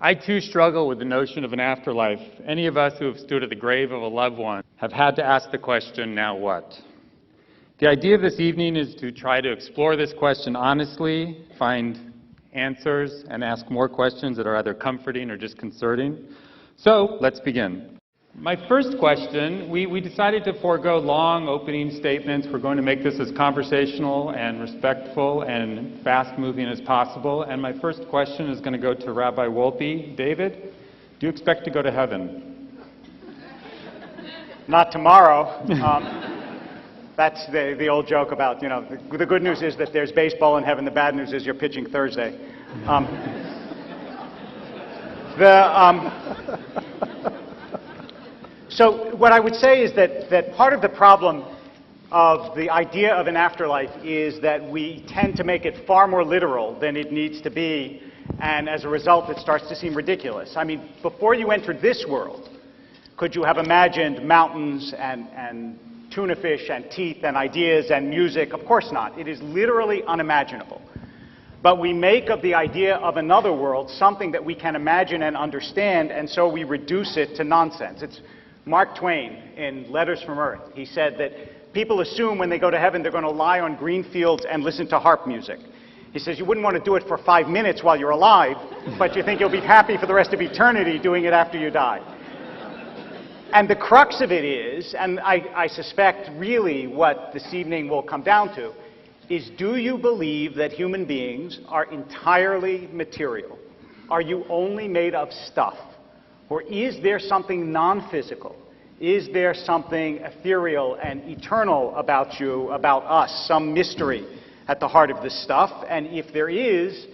I too struggle with the notion of an afterlife. Any of us who have stood at the grave of a loved one have had to ask the question, now what? The idea of this evening is to try to explore this question honestly, find answers, and ask more questions that are either comforting or disconcerting. So, let's begin. My first question, we decided to forego long opening statements. We're going to make this as conversational and respectful and fast-moving as possible. And my first question is going to go to Rabbi Wolpe. David, do you expect to go to heaven? Not tomorrow. That's the old joke about, the good news is that there's baseball in heaven. The bad news is you're pitching Thursday. So what I would say is that part of the problem of the idea of an afterlife is that we tend to make it far more literal than it needs to be, and as a result it starts to seem ridiculous. I mean, before you entered this world, could you have imagined mountains and tuna fish and teeth and ideas and music? Of course not. It is literally unimaginable. But we make of the idea of another world something that we can imagine and understand, and so we reduce it to nonsense. It's Mark Twain, in Letters from Earth, he said that people assume when they go to heaven they're going to lie on green fields and listen to harp music. He says you wouldn't want to do it for 5 minutes while you're alive, but you think you'll be happy for the rest of eternity doing it after you die. And the crux of it is, and I suspect really what this evening will come down to, is do you believe that human beings are entirely material? Are you only made of stuff? Or is there something non-physical? Is there something ethereal and eternal about you, about us, some mystery at the heart of this stuff? And if there is,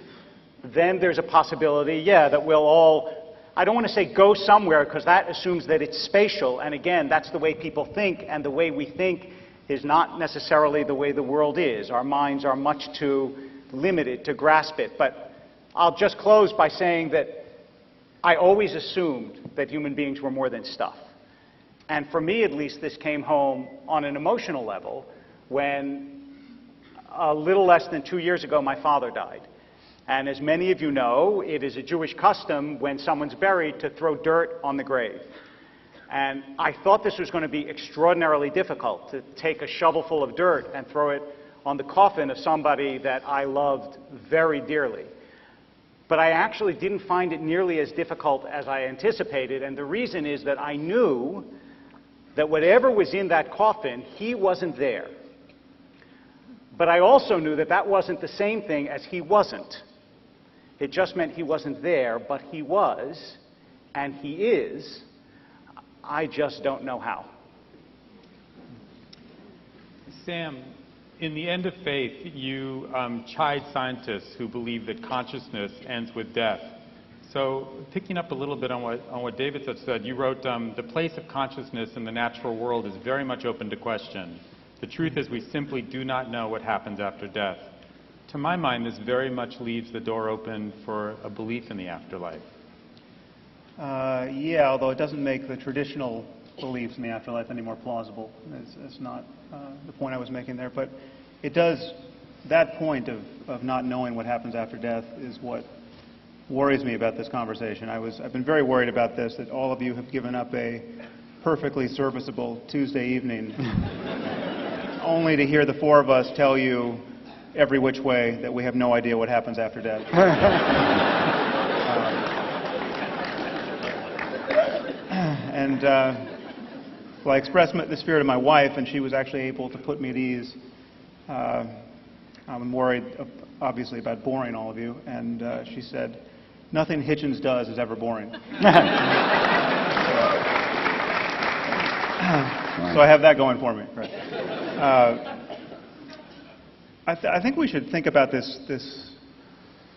then there's a possibility, that we'll all, I don't want to say go somewhere, because that assumes that it's spatial. And again, that's the way people think, and the way we think is not necessarily the way the world is. Our minds are much too limited to grasp it. But I'll just close by saying that I always assumed that human beings were more than stuff. And for me, at least, this came home on an emotional level when a little less than 2 years ago, my father died. And as many of you know, it is a Jewish custom when someone's buried to throw dirt on the grave. And I thought this was going to be extraordinarily difficult, to take a shovel full of dirt and throw it on the coffin of somebody that I loved very dearly. But I actually didn't find it nearly as difficult as I anticipated, and the reason is that I knew that whatever was in that coffin, he wasn't there. But I also knew that that wasn't the same thing as he wasn't. It just meant he wasn't there, but he was, and he is. I just don't know how. Sam, in The End of Faith, you chide scientists who believe that consciousness ends with death. So, picking up a little bit on what David said, you wrote, the place of consciousness in the natural world is very much open to question. The truth is we simply do not know what happens after death. To my mind, this very much leaves the door open for a belief in the afterlife. Although it doesn't make the traditional beliefs in the afterlife any more plausible. It's not the point I was making there, but it does, that point of not knowing what happens after death is what worries me about this conversation. I've been very worried about this, that all of you have given up a perfectly serviceable Tuesday evening only to hear the four of us tell you every which way that we have no idea what happens after death. Well, I expressed the spirit of my wife, and she was actually able to put me at ease. I'm worried, obviously, about boring all of you, and she said, nothing Hitchens does is ever boring. So I have that going for me. Right. I think we should think about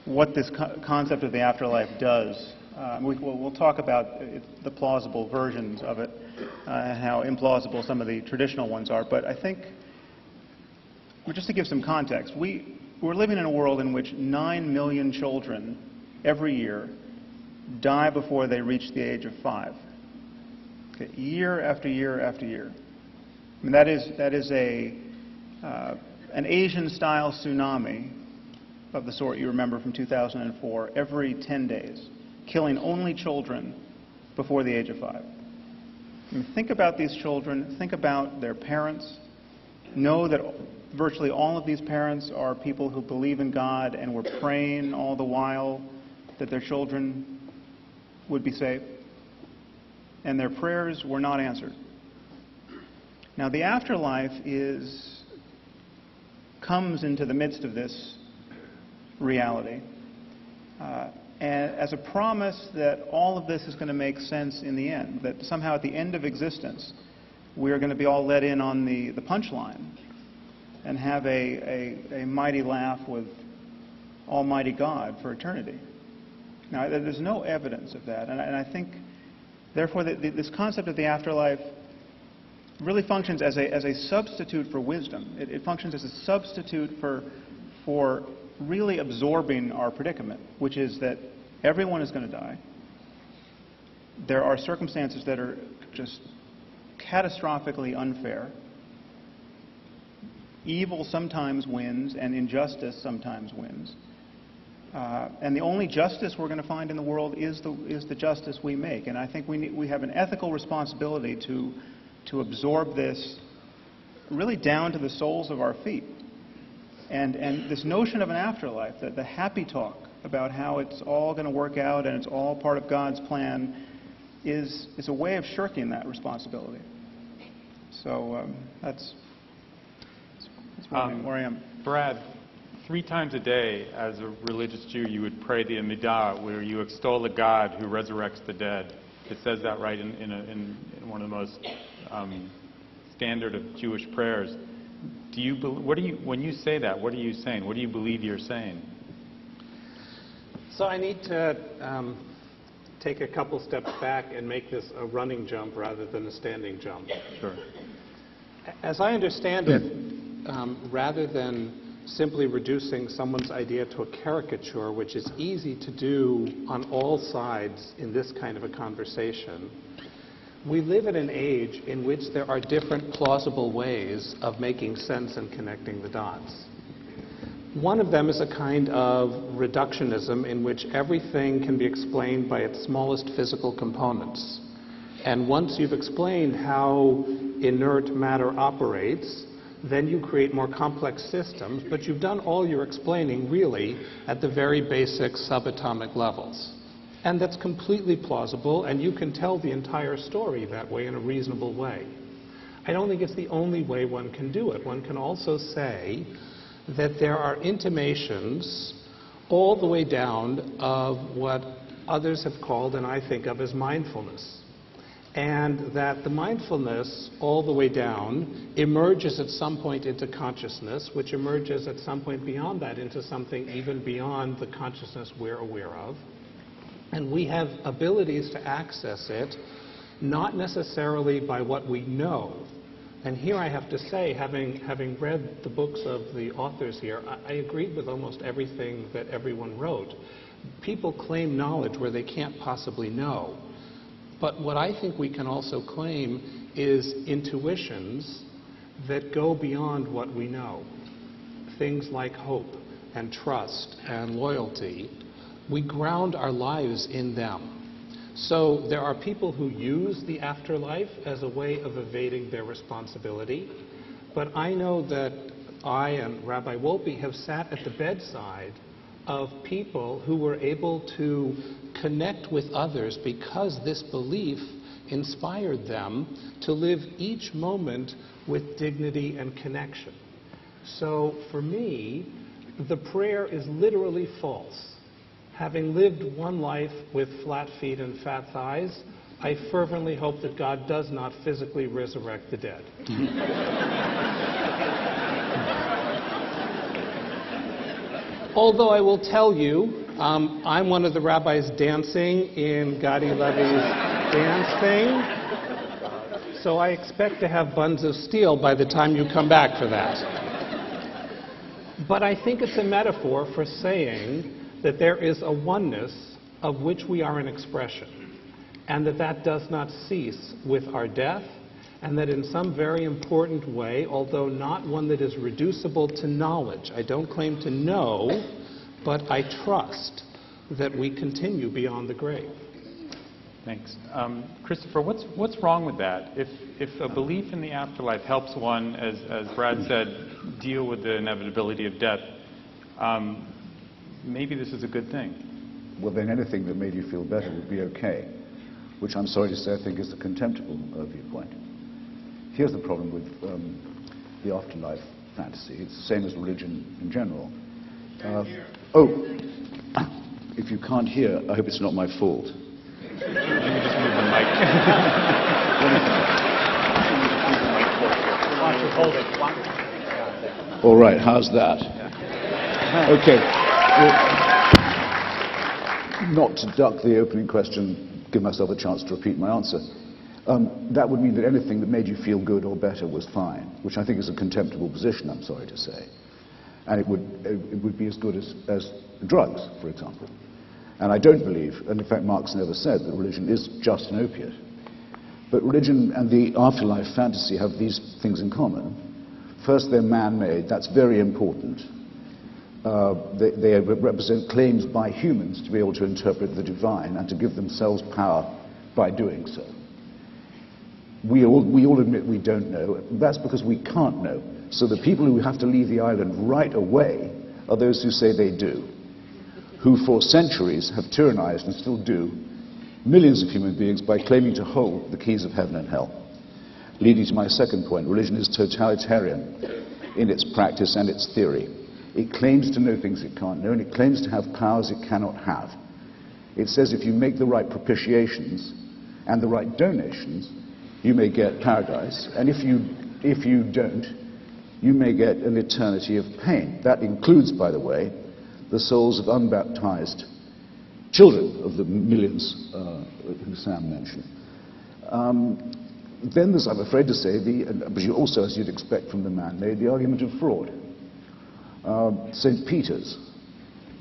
what this concept of the afterlife does. We'll talk about the plausible versions of it and how implausible some of the traditional ones are. But I think, just to give some context, we're living in a world in which 9 million children every year die before they reach the age of 5. Okay, year after year after year. I mean, that is an Asian-style tsunami of the sort you remember from 2004 every 10 days. killing only children before the age of 5. I mean, think about these children, think about their parents. Know that virtually all of these parents are people who believe in God and were praying all the while that their children would be saved. And their prayers were not answered. Now, the afterlife comes into the midst of this reality and as a promise that all of this is going to make sense in the end, that somehow at the end of existence we're going to be all let in on the punchline and have a mighty laugh with Almighty God for eternity. Now, there's no evidence of that, and I think, therefore, this concept of the afterlife really functions as a substitute for wisdom. It functions as a substitute for really absorbing our predicament, which is that everyone is going to die. There are circumstances that are just catastrophically unfair. Evil sometimes wins, and injustice sometimes wins. And the only justice we're going to find in the world is the justice we make. And I think we have an ethical responsibility to absorb this really down to the soles of our feet. And this notion of an afterlife, the happy talk about how it's all going to work out and it's all part of God's plan, is a way of shirking that responsibility. So that's where I am. Brad, 3 times a day as a religious Jew you would pray the Amidah, where you extol a God who resurrects the dead. It says that right in one of the most standard of Jewish prayers. When you say that, what are you saying? What do you believe you're saying? So I need to take a couple steps back and make this a running jump rather than a standing jump. Sure. As I understand it, rather than simply reducing someone's idea to a caricature, which is easy to do on all sides in this kind of a conversation, we live in an age in which there are different plausible ways of making sense and connecting the dots. One of them is a kind of reductionism in which everything can be explained by its smallest physical components. And once you've explained how inert matter operates, then you create more complex systems, but you've done all your explaining really at the very basic subatomic levels. And that's completely plausible, and you can tell the entire story that way in a reasonable way. I don't think it's the only way one can do it. One can also say that there are intimations all the way down of what others have called, and I think of as mindfulness. And that the mindfulness all the way down emerges at some point into consciousness, which emerges at some point beyond that into something even beyond the consciousness we're aware of. And we have abilities to access it, not necessarily by what we know. And here I have to say, having read the books of the authors here, I agreed with almost everything that everyone wrote. People claim knowledge where they can't possibly know. But what I think we can also claim is intuitions that go beyond what we know. Things like hope and trust and loyalty. We ground our lives in them. So there are people who use the afterlife as a way of evading their responsibility. But I know that I and Rabbi Wolpe have sat at the bedside of people who were able to connect with others because this belief inspired them to live each moment with dignity and connection. So for me, the prayer is literally false. Having lived one life with flat feet and fat thighs, I fervently hope that God does not physically resurrect the dead. Although I will tell you, I'm one of the rabbis dancing in Gadi Levi's dance thing, so I expect to have buns of steel by the time you come back for that. But I think it's a metaphor for saying that there is a oneness of which we are an expression, and that does not cease with our death, and that in some very important way, although not one that is reducible to knowledge, I don't claim to know, but I trust, that we continue beyond the grave. Thanks. Christopher, what's wrong with that? If a belief in the afterlife helps one, as Brad said, deal with the inevitability of death, maybe this is a good thing. Well, then anything that made you feel better would be okay, which I'm sorry to say I think is a contemptible viewpoint. Here's the problem with the afterlife fantasy. It's the same as religion in general. If you can't hear, I hope it's not my fault. Let me just move the mic. Why don't you hold it? All right, how's that? Okay. Well, not to duck the opening question, give myself a chance to repeat my answer. That would mean that anything that made you feel good or better was fine, which I think is a contemptible position, I'm sorry to say. And it would be as good as drugs, for example. And I don't believe, and in fact Marx never said, that religion is just an opiate. But religion and the afterlife fantasy have these things in common. First, they're man-made. That's very important. They represent claims by humans to be able to interpret the divine and to give themselves power by doing so. We all admit we don't know. That's because we can't know. So the people who have to leave the island right away are those who say they do, who for centuries have tyrannized and still do millions of human beings by claiming to hold the keys of heaven and hell. Leading to my second point, religion is totalitarian in its practice and its theory. It claims to know things it can't know, and it claims to have powers it cannot have. It says if you make the right propitiations and the right donations, you may get paradise, and if you don't, you may get an eternity of pain. That includes, by the way, the souls of unbaptized children of the millions who Sam mentioned. Then there's, I'm afraid to say, but you also, as you'd expect from the man-made, the argument of fraud. St. Peter's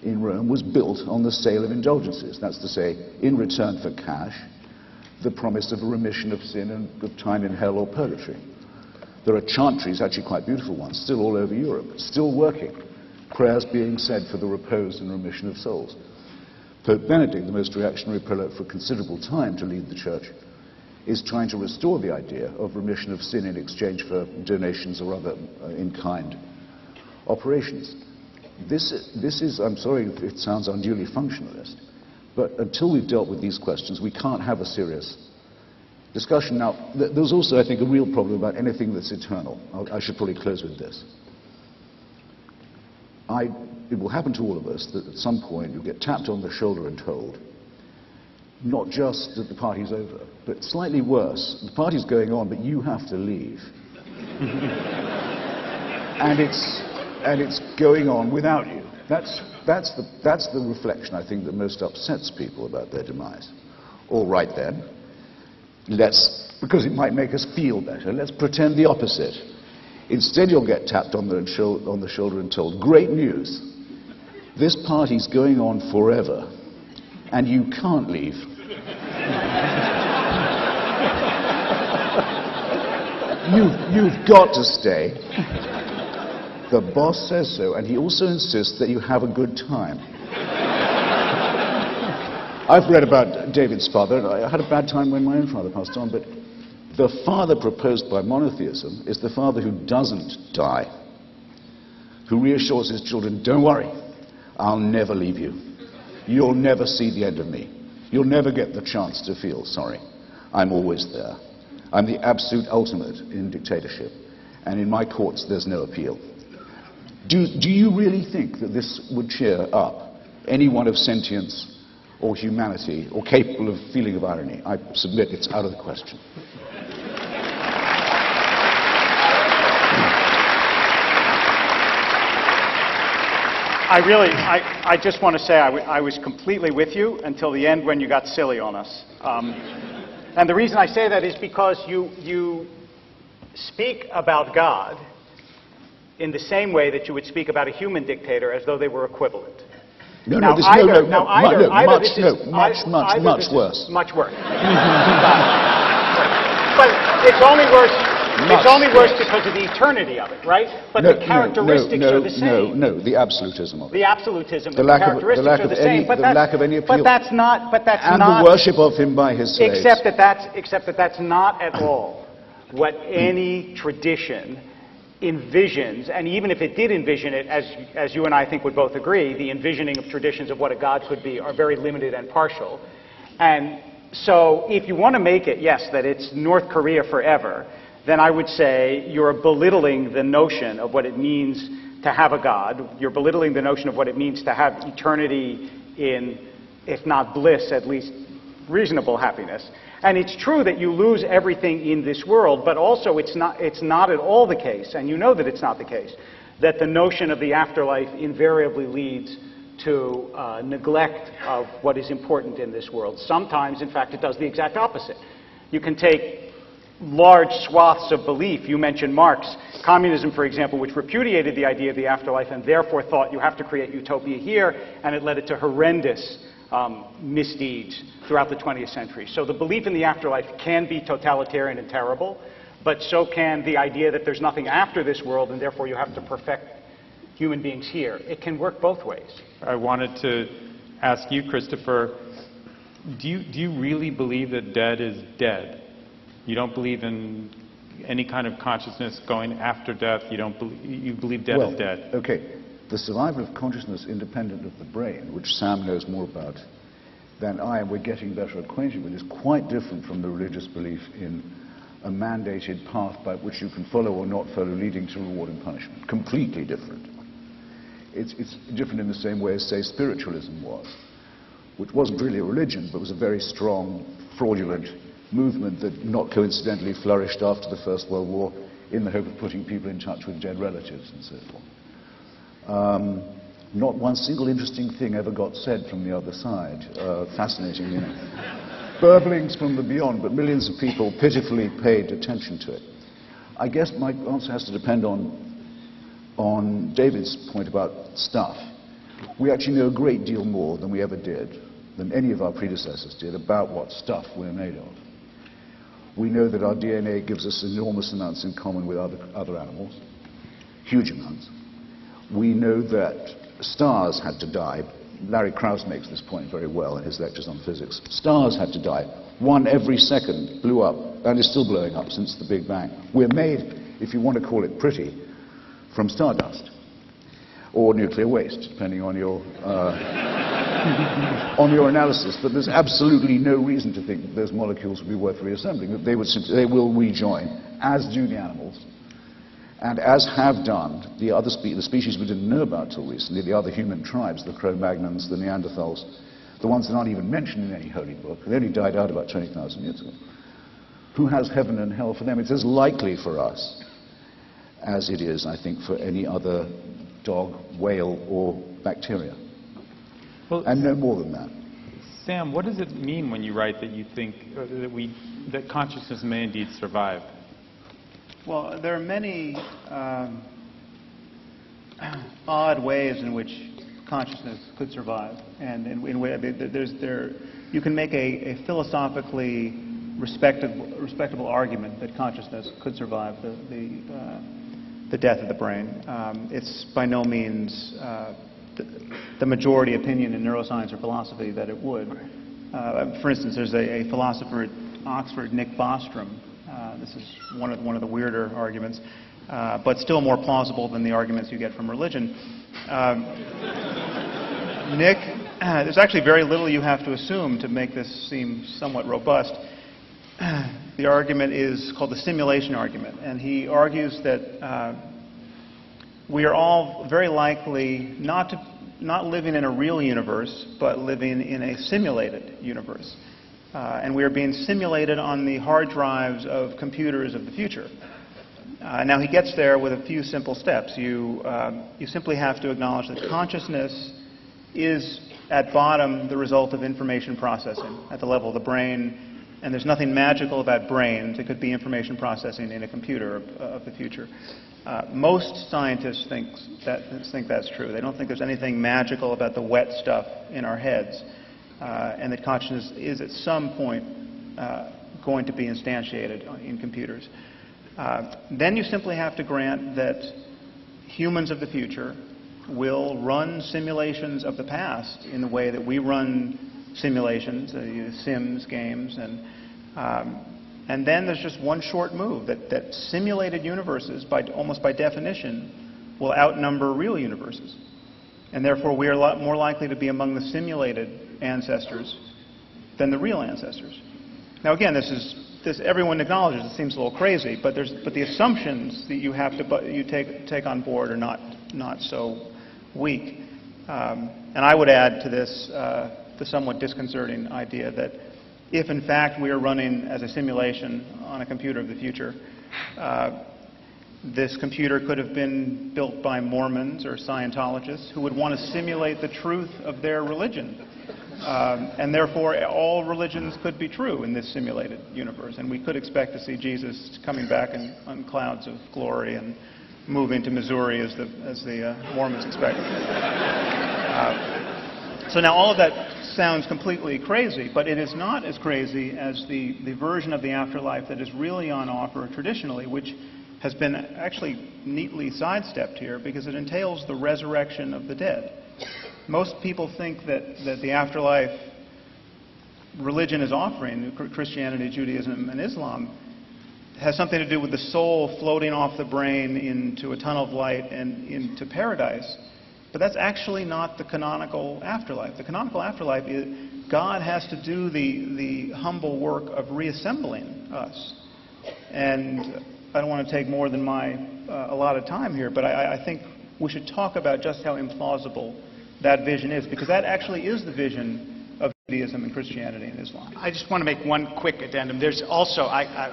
in Rome was built on the sale of indulgences. That's to say, in return for cash, the promise of a remission of sin and of time in hell or purgatory. There are chantries, actually quite beautiful ones, still all over Europe, still working. Prayers being said for the repose and remission of souls. Pope Benedict, the most reactionary prelate for considerable time to lead the Church, is trying to restore the idea of remission of sin in exchange for donations or other in-kind operations. This is, I'm sorry if it sounds unduly functionalist, but until we've dealt with these questions, we can't have a serious discussion. Now, there's also, I think, a real problem about anything that's eternal. I should probably close with this. It will happen to all of us that at some point you'll get tapped on the shoulder and told, not just that the party's over, but slightly worse, the party's going on, but you have to leave. and it's going on without you. That's the reflection, I think, that most upsets people about their demise. All right then, because it might make us feel better, let's pretend the opposite. Instead, you'll get tapped on the shoulder and told, great news, this party's going on forever, and you can't leave. You've got to stay. The boss says so, and he also insists that you have a good time. I've read about David's father, and I had a bad time when my own father passed on, but the father proposed by monotheism is the father who doesn't die, who reassures his children, don't worry, I'll never leave you. You'll never see the end of me. You'll never get the chance to feel sorry. I'm always there. I'm the absolute ultimate in dictatorship, and in my courts there's no appeal. Do you really think that this would cheer up anyone of sentience or humanity or capable of feeling of irony? I submit it's out of the question. I just want to say I was completely with you until the end when you got silly on us. And the reason I say that is because you speak about God in the same way that you would speak about a human dictator as though they were equivalent. No, now, much worse. Much worse. But it's only worse. It's only worse because of the eternity of it, right? But the characteristics are the same. No, the absolutism of it. The absolutism, The the lack of, characteristics are the same. the lack of any appeal. But that's not. And the worship of him by his slaves. Except that that's not at all what any tradition envisions, and even if it did envision it, as you and I think would both agree, the envisioning of traditions of what a God could be are very limited and partial. And so if you want to make it, yes, that it's North Korea forever, then I would say you're belittling the notion of what it means to have a God. You're belittling the notion of what it means to have eternity in, if not bliss, at least reasonable happiness. And it's true that you lose everything in this world, but also it's not at all the case, and you know that it's not the case, that the notion of the afterlife invariably leads to neglect of what is important in this world. Sometimes, in fact, it does the exact opposite. You can take large swaths of belief. You mentioned Marx. Communism, for example, which repudiated the idea of the afterlife and therefore thought you have to create utopia here, and it led it to horrendous misdeeds throughout the 20th century. So the belief in the afterlife can be totalitarian and terrible, but so can the idea that there's nothing after this world and therefore you have to perfect human beings here. It can work both ways. I wanted to ask you, Christopher, do you really believe that dead is dead? You don't believe in any kind of consciousness going after death? You believe dead is dead? Okay. The survival of consciousness independent of the brain, which Sam knows more about than I, and we're getting better acquainted with, is quite different from the religious belief in a mandated path by which you can follow or not follow, leading to reward and punishment. Completely different. It's different in the same way as, say, spiritualism was, which wasn't really a religion, but was a very strong, fraudulent movement that not coincidentally flourished after the First World War in the hope of putting people in touch with dead relatives and so forth. Not one single interesting thing ever got said from the other side. Fascinating, you know. Burblings from the beyond, but millions of people pitifully paid attention to it. I guess my answer has to depend on David's point about stuff. We actually know a great deal more than we ever did, than any of our predecessors did, about what stuff we're made of. We know that our DNA gives us enormous amounts in common with other animals, huge amounts. We know that stars had to die. Larry Krauss makes this point very well in his lectures on physics. Stars had to die. One every second blew up, and is still blowing up since the Big Bang. We're made, if you want to call it pretty, from stardust or nuclear waste, depending on your on your analysis. But there's absolutely no reason to think that those molecules would be worth reassembling. That they will rejoin, as do the animals. And as have done the species we didn't know about till recently, the other human tribes, the Cro-Magnons, the Neanderthals, the ones that aren't even mentioned in any holy book. They only died out about 20,000 years ago. Who has heaven and hell for them? It's as likely for us as it is, I think, for any other dog, whale, or bacteria. Well, and no more than that. Sam, what does it mean when you write that you think that consciousness may indeed survive? Well, there are many odd ways in which consciousness could survive, and you can make a philosophically respectable argument that consciousness could survive the death of the brain. It's by no means the majority opinion in neuroscience or philosophy that it would. For instance, there's a philosopher at Oxford, Nick Bostrom. This is one of the weirder arguments, but still more plausible than the arguments you get from religion. Nick, there's actually very little you have to assume to make this seem somewhat robust. The argument is called the simulation argument, and he argues that we are all very likely not living in a real universe, but living in a simulated universe. And we are being simulated on the hard drives of computers of the future. Now he gets there with a few simple steps. You simply have to acknowledge that consciousness is, at bottom, the result of information processing at the level of the brain, and there's nothing magical about brains. It could be information processing in a computer of the future. Most scientists think that's true. They don't think there's anything magical about the wet stuff in our heads. And that consciousness is at some point going to be instantiated in computers. Then you simply have to grant that humans of the future will run simulations of the past in the way that we run simulations, Sims games, and then there's just one short move, that simulated universes, almost by definition, will outnumber real universes. And therefore, we are a lot more likely to be among the simulated ancestors than the real ancestors. Now, again, everyone acknowledges it seems a little crazy, but the assumptions that you take on board are not so weak. And I would add to this the somewhat disconcerting idea that if, in fact, we are running as a simulation on a computer of the future, this computer could have been built by Mormons or Scientologists who would want to simulate the truth of their religion. And therefore, all religions could be true in this simulated universe. And we could expect to see Jesus coming back on clouds of glory and moving to Missouri as the Mormons expect. So now all of that sounds completely crazy, but it is not as crazy as the version of the afterlife that is really on offer traditionally, which has been actually neatly sidestepped here because it entails the resurrection of the dead. Most people think that the afterlife religion is offering, Christianity, Judaism, and Islam, has something to do with the soul floating off the brain into a tunnel of light and into paradise. But that's actually not the canonical afterlife. The canonical afterlife is God has to do the humble work of reassembling us. And I don't want to take more than my allotted time here, but I think we should talk about just how implausible that vision is, because that actually is the vision of Judaism and Christianity and Islam. I just want to make one quick addendum. There's also,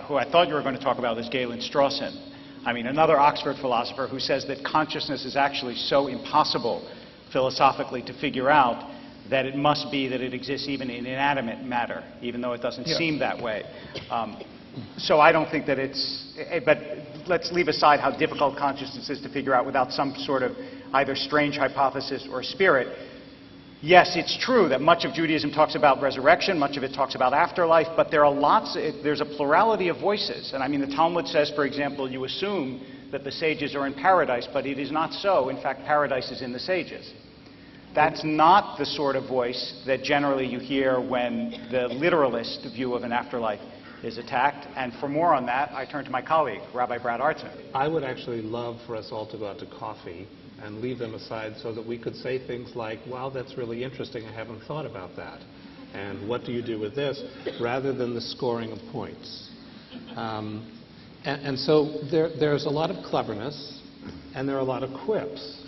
who I thought you were going to talk about, is Galen Strawson. I mean, another Oxford philosopher who says that consciousness is actually so impossible philosophically to figure out that it must be that it exists even in inanimate matter, even though it doesn't seem that way. So I don't think that it's, but let's leave aside how difficult consciousness is to figure out without some sort of either strange hypothesis or spirit. Yes, it's true that much of Judaism talks about resurrection, much of it talks about afterlife, but there are there's a plurality of voices. And I mean, the Talmud says, for example, you assume that the sages are in paradise, but it is not so. In fact, paradise is in the sages. That's not the sort of voice that generally you hear when the literalist view of an afterlife is attacked. And for more on that, I turn to my colleague, Rabbi Brad Artson. I would actually love for us all to go out to coffee and leave them aside so that we could say things like, wow, that's really interesting, I haven't thought about that. And what do you do with this? Rather than the scoring of points. And so there's a lot of cleverness and there are a lot of quips.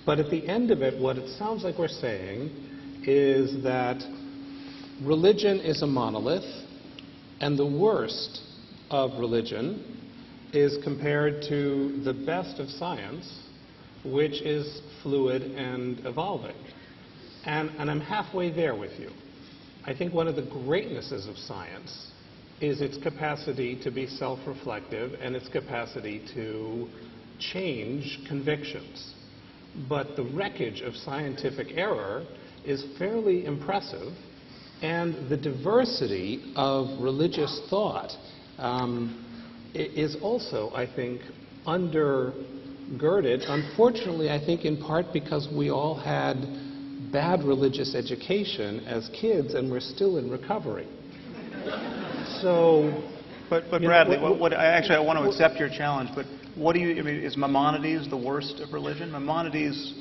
But at the end of it, what it sounds like we're saying is that religion is a monolith, and the worst of religion is compared to the best of science, which is fluid and evolving. And I'm halfway there with you. I think one of the greatnesses of science is its capacity to be self-reflective and its capacity to change convictions. But the wreckage of scientific error is fairly impressive, and the diversity of religious thought is also, I think, undergirded, unfortunately, I think in part because we all had bad religious education as kids and we're still in recovery. So, But Bradley, I want to accept your challenge, but what do you, I mean, is Maimonides the worst of religion? Maimonides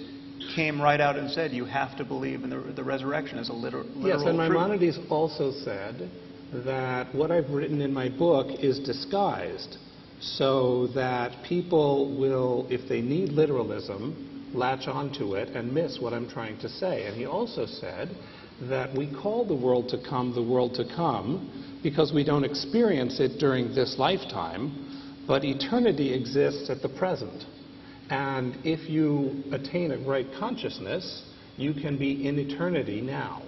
came right out and said you have to believe in the resurrection as a literal yes, and truth. Maimonides also said that what I've written in my book is disguised so that people will, if they need literalism, latch onto it and miss what I'm trying to say. And he also said that we call the world to come because we don't experience it during this lifetime, but eternity exists at the present. And if you attain a right consciousness, you can be in eternity now.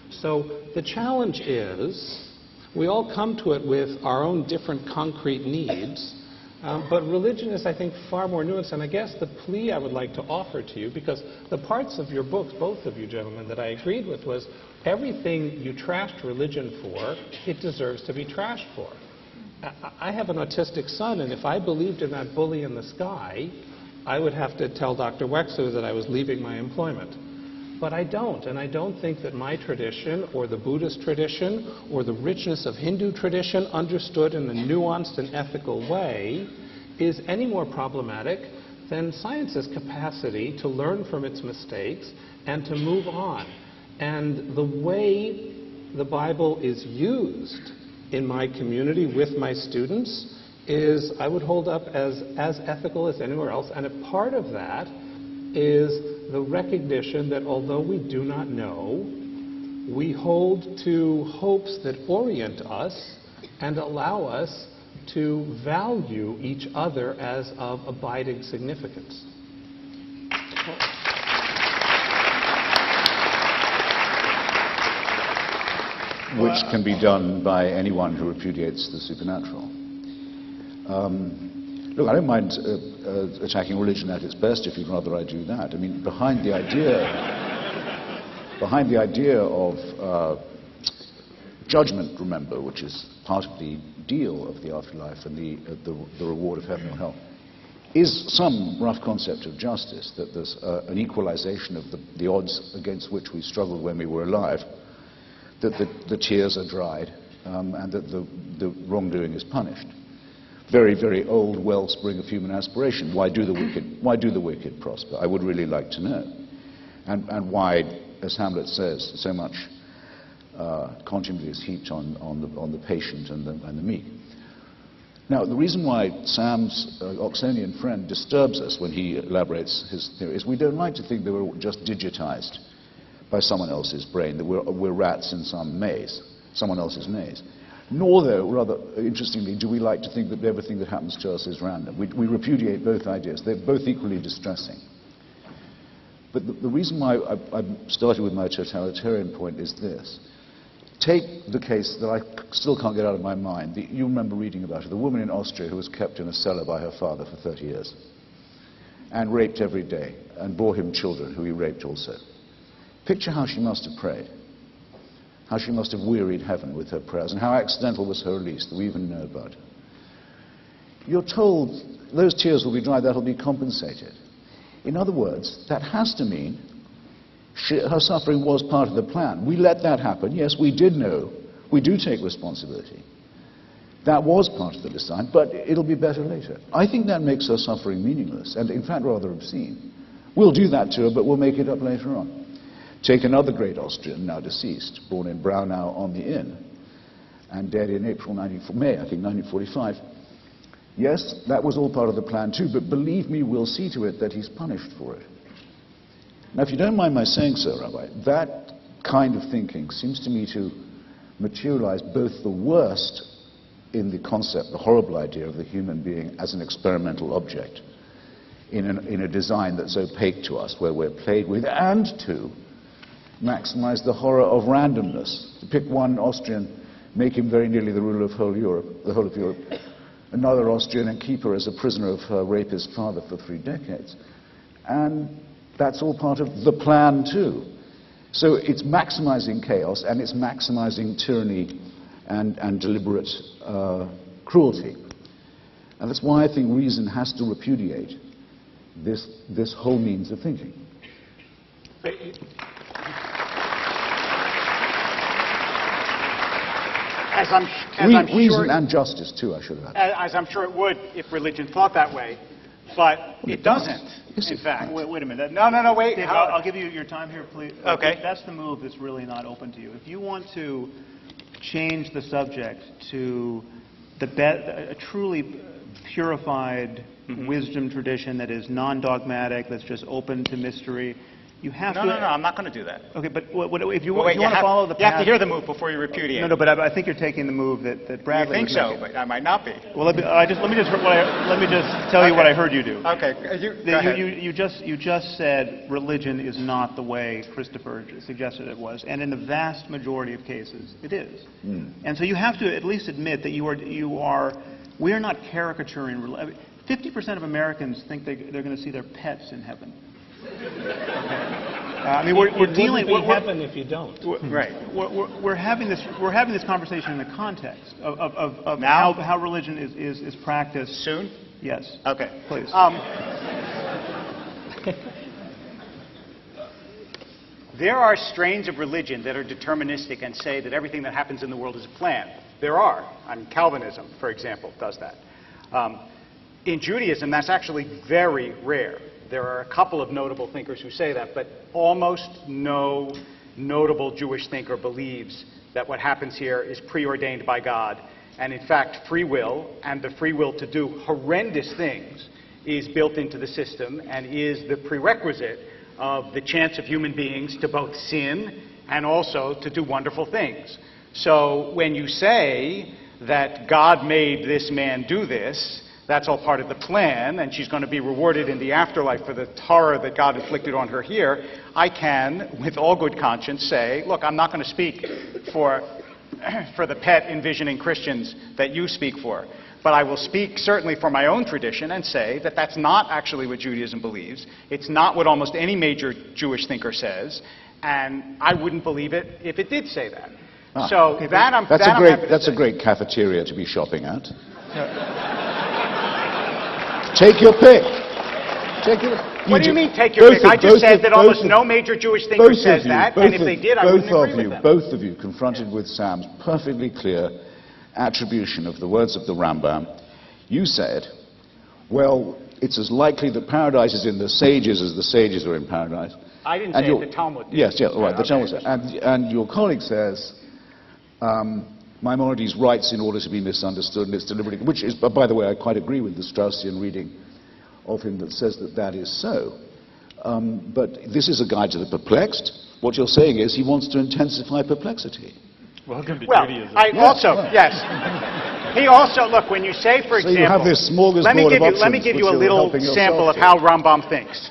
So the challenge is, we all come to it with our own different concrete needs, but religion is, I think, far more nuanced. And I guess the plea I would like to offer to you, because the parts of your books, both of you gentlemen, that I agreed with was everything you trashed religion for, it deserves to be trashed for. I have an autistic son, and if I believed in that bully in the sky, I would have to tell Dr. Wexler that I was leaving my employment. But I don't, and I don't think that my tradition, or the Buddhist tradition, or the richness of Hindu tradition, understood in a nuanced and ethical way, is any more problematic than science's capacity to learn from its mistakes and to move on. And the way the Bible is used in my community with my students is, I would hold up as ethical as anywhere else. And a part of that is the recognition that although we do not know, we hold to hopes that orient us and allow us to value each other as of abiding significance. Which can be done by anyone who repudiates the supernatural. Look, I don't mind attacking religion at its best if you'd rather I do that. I mean, behind the idea of judgment, remember, which is part of the deal of the afterlife and the reward of heaven or hell, is some rough concept of justice, that there's an equalization of the odds against which we struggled when we were alive, that the tears are dried, and that the wrongdoing is punished. Very, very old wellspring of human aspiration. Why do the wicked prosper? I would really like to know. And why, as Hamlet says, so much contumely is heaped on the patient and the meek. Now, the reason why Sam's Oxonian friend disturbs us when he elaborates his theory is we don't like to think that we're just digitized by someone else's brain, that we're rats in some maze, someone else's maze. Nor, though, rather interestingly, do we like to think that everything that happens to us is random. We repudiate both ideas. They're both equally distressing. But the reason why I started with my totalitarian point is this. Take the case that I still can't get out of my mind. You remember reading about it, the woman in Austria who was kept in a cellar by her father for 30 years and raped every day and bore him children who he raped also. Picture how she must have prayed, how she must have wearied heaven with her prayers, and how accidental was her release that we even know about. You're told those tears will be dried, that will be compensated. In other words, that has to mean her suffering was part of the plan. We let that happen. Yes, we did know. We do take responsibility. That was part of the design, but it'll be better later. I think that makes her suffering meaningless, and in fact rather obscene. We'll do that to her, but we'll make it up later on. Take another great Austrian, now deceased, born in Braunau on the Inn, and dead in May, I think, 1945. Yes, that was all part of the plan too, but believe me, we'll see to it that he's punished for it. Now, if you don't mind my saying so, Rabbi, that kind of thinking seems to me to materialize both the worst in the concept, the horrible idea of the human being as an experimental object in a design that's opaque to us, where we're played with, and to maximize the horror of randomness. To pick one Austrian, make him very nearly the ruler of the whole of Europe, another Austrian, and keep her as a prisoner of her rapist father for 3 decades. And that's all part of the plan too. So it's maximizing chaos, and it's maximizing tyranny and deliberate cruelty. And that's why I think reason has to repudiate this whole means of thinking. Reason and justice too, I should have added. As I'm sure it would if religion thought that way, but it doesn't, in fact. Wait a minute. No, wait. Dave, I'll give you your time here, please. Okay. That's the move that's really not open to you. If you want to change the subject to a truly purified wisdom tradition that is non-dogmatic, that's just open to mystery, you have to... No, I'm not going to do that. Okay, but if you want to follow the path... You have to hear the move before you repudiate. No, but I think you're taking the move that Bradley You think was so, making. but I might not be. Well, let me just tell you what I heard you do. Okay, go ahead. You just said religion is not the way Christopher suggested it was, and in the vast majority of cases, it is. And so you have to at least admit that we are not caricaturing religion. 50% of Americans think they're going to see their pets in heaven. Okay. I mean, we're dealing. It wouldn't be heaven if you don't. Right. We're having this conversation in the context of Now? how religion is practiced. Soon? Yes. Okay. Please. There are strains of religion that are deterministic and say that everything that happens in the world is a plan. There are. I mean, Calvinism, for example, does that. In Judaism, that's actually very rare. There are a couple of notable thinkers who say that, but almost no notable Jewish thinker believes that what happens here is preordained by God. And in fact, free will and the free will to do horrendous things is built into the system and is the prerequisite of the chance of human beings to both sin and also to do wonderful things. So when you say that God made this man do this, that's all part of the plan, and she's going to be rewarded in the afterlife for the horror that God inflicted on her here, I can, with all good conscience, say, look, I'm not going to speak for the pet envisioning Christians that you speak for. But I will speak certainly for my own tradition and say that that's not actually what Judaism believes. It's not what almost any major Jewish thinker says, and I wouldn't believe it if it did say that. So okay, that's a great cafeteria to be shopping at. Take your pick. What do you mean, take your pick? I just said that almost no major Jewish thinker says that, and if they did, I wouldn't agree with them. Both of you, confronted with Sam's perfectly clear attribution of the words of the Rambam, you said, well, it's as likely that paradise is in the sages as the sages are in paradise. I didn't say it, the Talmud did. Yes, all right, the Talmud says. And your colleague says, Maimonides writes in order to be misunderstood, and it's deliberately, which is, by the way, I quite agree with the Straussian reading of him that says that that is so. But this is a guide to the perplexed. What you're saying is he wants to intensify perplexity. Welcome to Judaism. Yes. He also, look, when you say, for example, you have this smorgasbord of options let me give you a which little you're helping sample of yourself how Rambam thinks.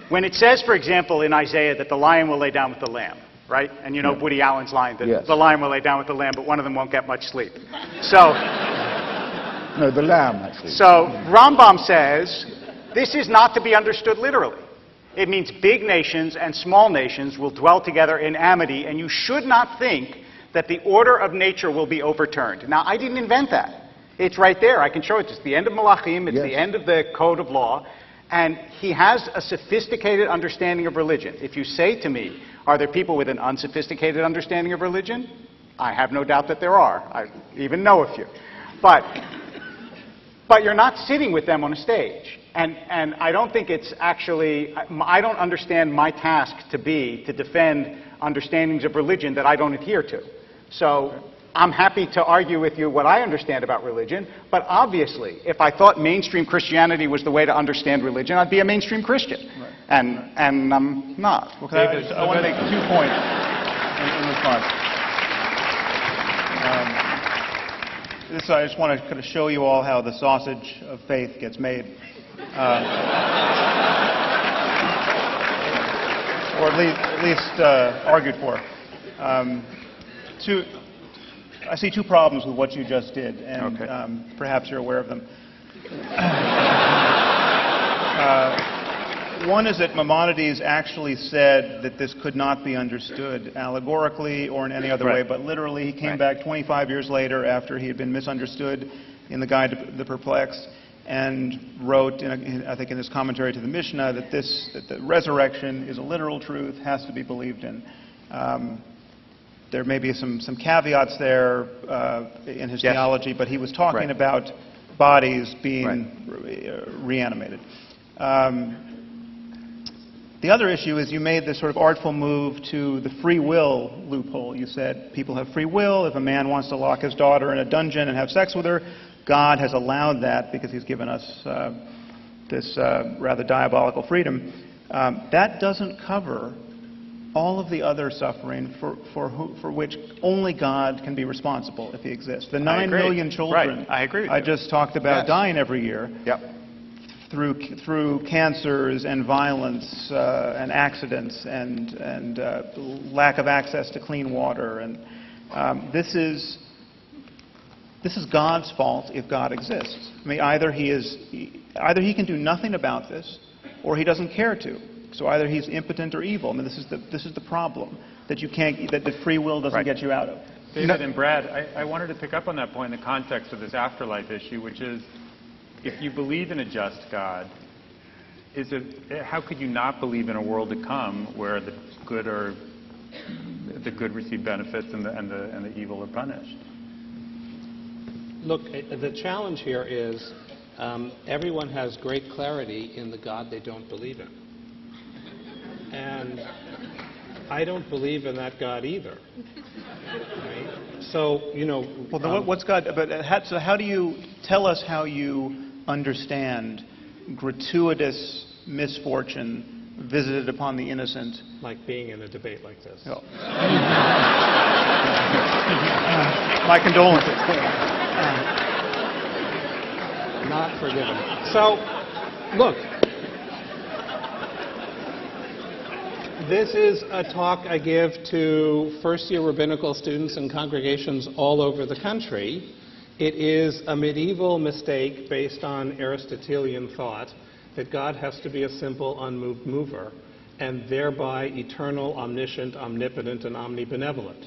When it says, for example, in Isaiah that the lion will lay down with the lamb, right? And you know Woody Allen's line that Yes. the lion will lay down with the lamb, but one of them won't get much sleep. So, No, the lamb, actually. so Rambam says this is not to be understood literally. It means big nations and small nations will dwell together in amity, and you should not think that the order of nature will be overturned. Now, I didn't invent that. It's right there. I can show it. It's the end of Malachim. It's Yes. the end of the code of law. And he has a sophisticated understanding of religion. If you say to me, are there people with an unsophisticated understanding of religion? I have no doubt that there are. I even know a few. But you're not sitting with them on a stage. And I don't think it's actually, I don't understand my task to be to defend understandings of religion that I don't adhere to. So I'm happy to argue with you what I understand about religion, but obviously, if I thought mainstream Christianity was the way to understand religion, I'd be a mainstream Christian. Right. And I'm not. Well, I want to make 2 points in response. I just want to kind of show you all how the sausage of faith gets made. Or at least argued for. I see 2 problems with what you just did, and perhaps you're aware of them. One is that Maimonides actually said that this could not be understood allegorically or in any other way, but literally he came back 25 years later after he had been misunderstood in the Guide to the Perplexed and wrote, I think in his commentary to the Mishnah, that the resurrection is a literal truth, has to be believed in. There may be some caveats there in his theology, but he was talking about bodies being reanimated. The other issue is you made this sort of artful move to the free will loophole. You said people have free will. If a man wants to lock his daughter in a dungeon and have sex with her, God has allowed that because he's given us this rather diabolical freedom. That doesn't cover all of the other suffering for which only God can be responsible if he exists. The 9 million children I just talked about dying every year through cancers and violence and accidents and lack of access to clean water. And this is God's fault if God exists. I mean, either he can do nothing about this, or he doesn't care to. So either he's impotent or evil. I mean, this is the problem that you can't, that the free will doesn't get you out of. David and Brad, I wanted to pick up on that point in the context of this afterlife issue, which is, if you believe in a just God, how could you not believe in a world to come where the good receive benefits and the evil are punished? Look, the challenge here is everyone has great clarity in the God they don't believe in. And I don't believe in that God either. Right? So, Well, then what's God? But so how do you tell us how you understand gratuitous misfortune visited upon the innocent? Like being in a debate like this. Oh. My condolences. Not forgiven. So, look. This is a talk I give to first-year rabbinical students and congregations all over the country. It is a medieval mistake based on Aristotelian thought that God has to be a simple, unmoved mover, and thereby eternal, omniscient, omnipotent, and omnibenevolent.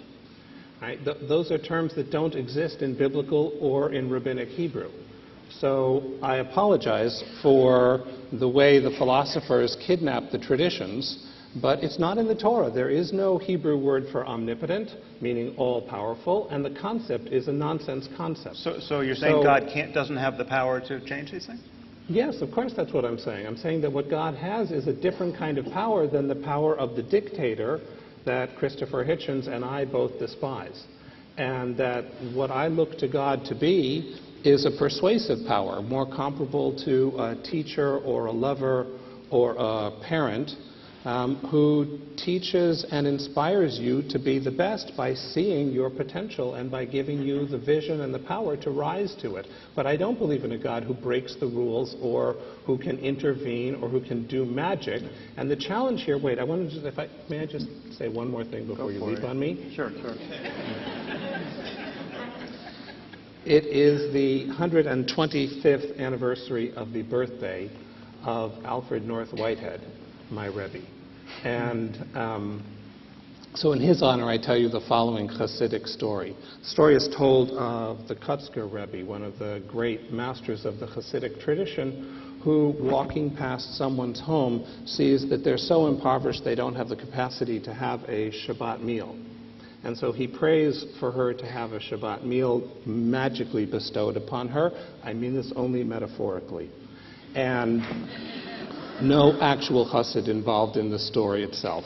Right? Those are terms that don't exist in biblical or in rabbinic Hebrew. So I apologize for the way the philosophers kidnapped the traditions, but it's not in the Torah. There is no Hebrew word for omnipotent, meaning all-powerful, and the concept is a nonsense concept. So you're saying God doesn't have the power to change these things? Yes, of course that's what I'm saying. I'm saying that what God has is a different kind of power than the power of the dictator that Christopher Hitchens and I both despise. And that what I look to God to be is a persuasive power, more comparable to a teacher or a lover or a parent who teaches and inspires you to be the best by seeing your potential and by giving you the vision and the power to rise to it. But I don't believe in a God who breaks the rules or who can intervene or who can do magic. And the challenge here, wait, may I just say one more thing before you leap on me? Sure. It is the 125th anniversary of the birthday of Alfred North Whitehead, my Rebbe. And so in his honor, I tell you the following Hasidic story. The story is told of the Kutzker Rebbe, one of the great masters of the Hasidic tradition, who, walking past someone's home, sees that they're so impoverished they don't have the capacity to have a Shabbat meal. And so he prays for her to have a Shabbat meal magically bestowed upon her. I mean this only metaphorically. And no actual chassid involved in the story itself.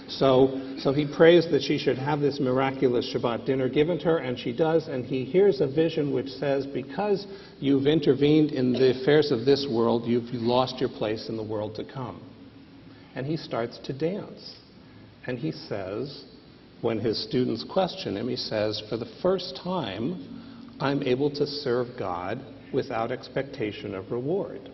So he prays that she should have this miraculous Shabbat dinner given to her, and she does, and he hears a vision which says, because you've intervened in the affairs of this world, you've lost your place in the world to come. And he starts to dance. And he says, when his students question him, he says, for the first time, I'm able to serve God without expectation of reward.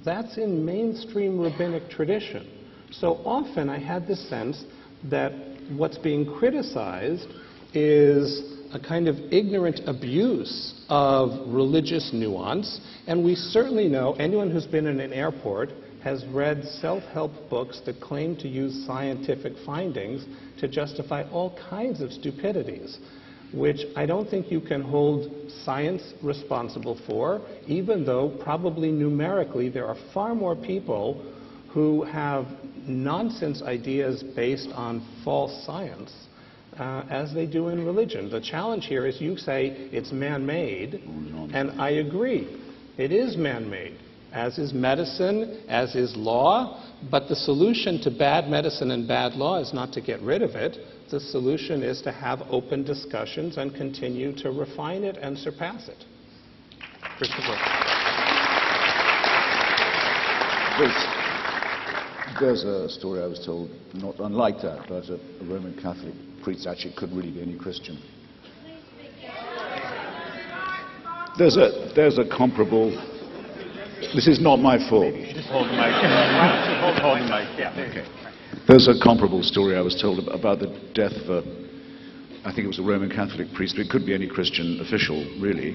That's in mainstream rabbinic tradition. So often I had the sense that what's being criticized is a kind of ignorant abuse of religious nuance, and we certainly know anyone who's been in an airport has read self-help books that claim to use scientific findings to justify all kinds of stupidities, which I don't think you can hold science responsible for, even though probably numerically there are far more people who have nonsense ideas based on false science as they do in religion. The challenge here is you say it's man-made, and I agree. It is man-made, as is medicine, as is law, but the solution to bad medicine and bad law is not to get rid of it. The solution is to have open discussions and continue to refine it and surpass it. Christopher. There's a story I was told, not unlike that, but a Roman Catholic priest actually couldn't really be any Christian. There's a comparable. This is not my fault. Just hold the mic. Hold the mic. Yeah. Okay. There's a comparable story I was told about the death of I think it was a Roman Catholic priest, but it could be any Christian official, really,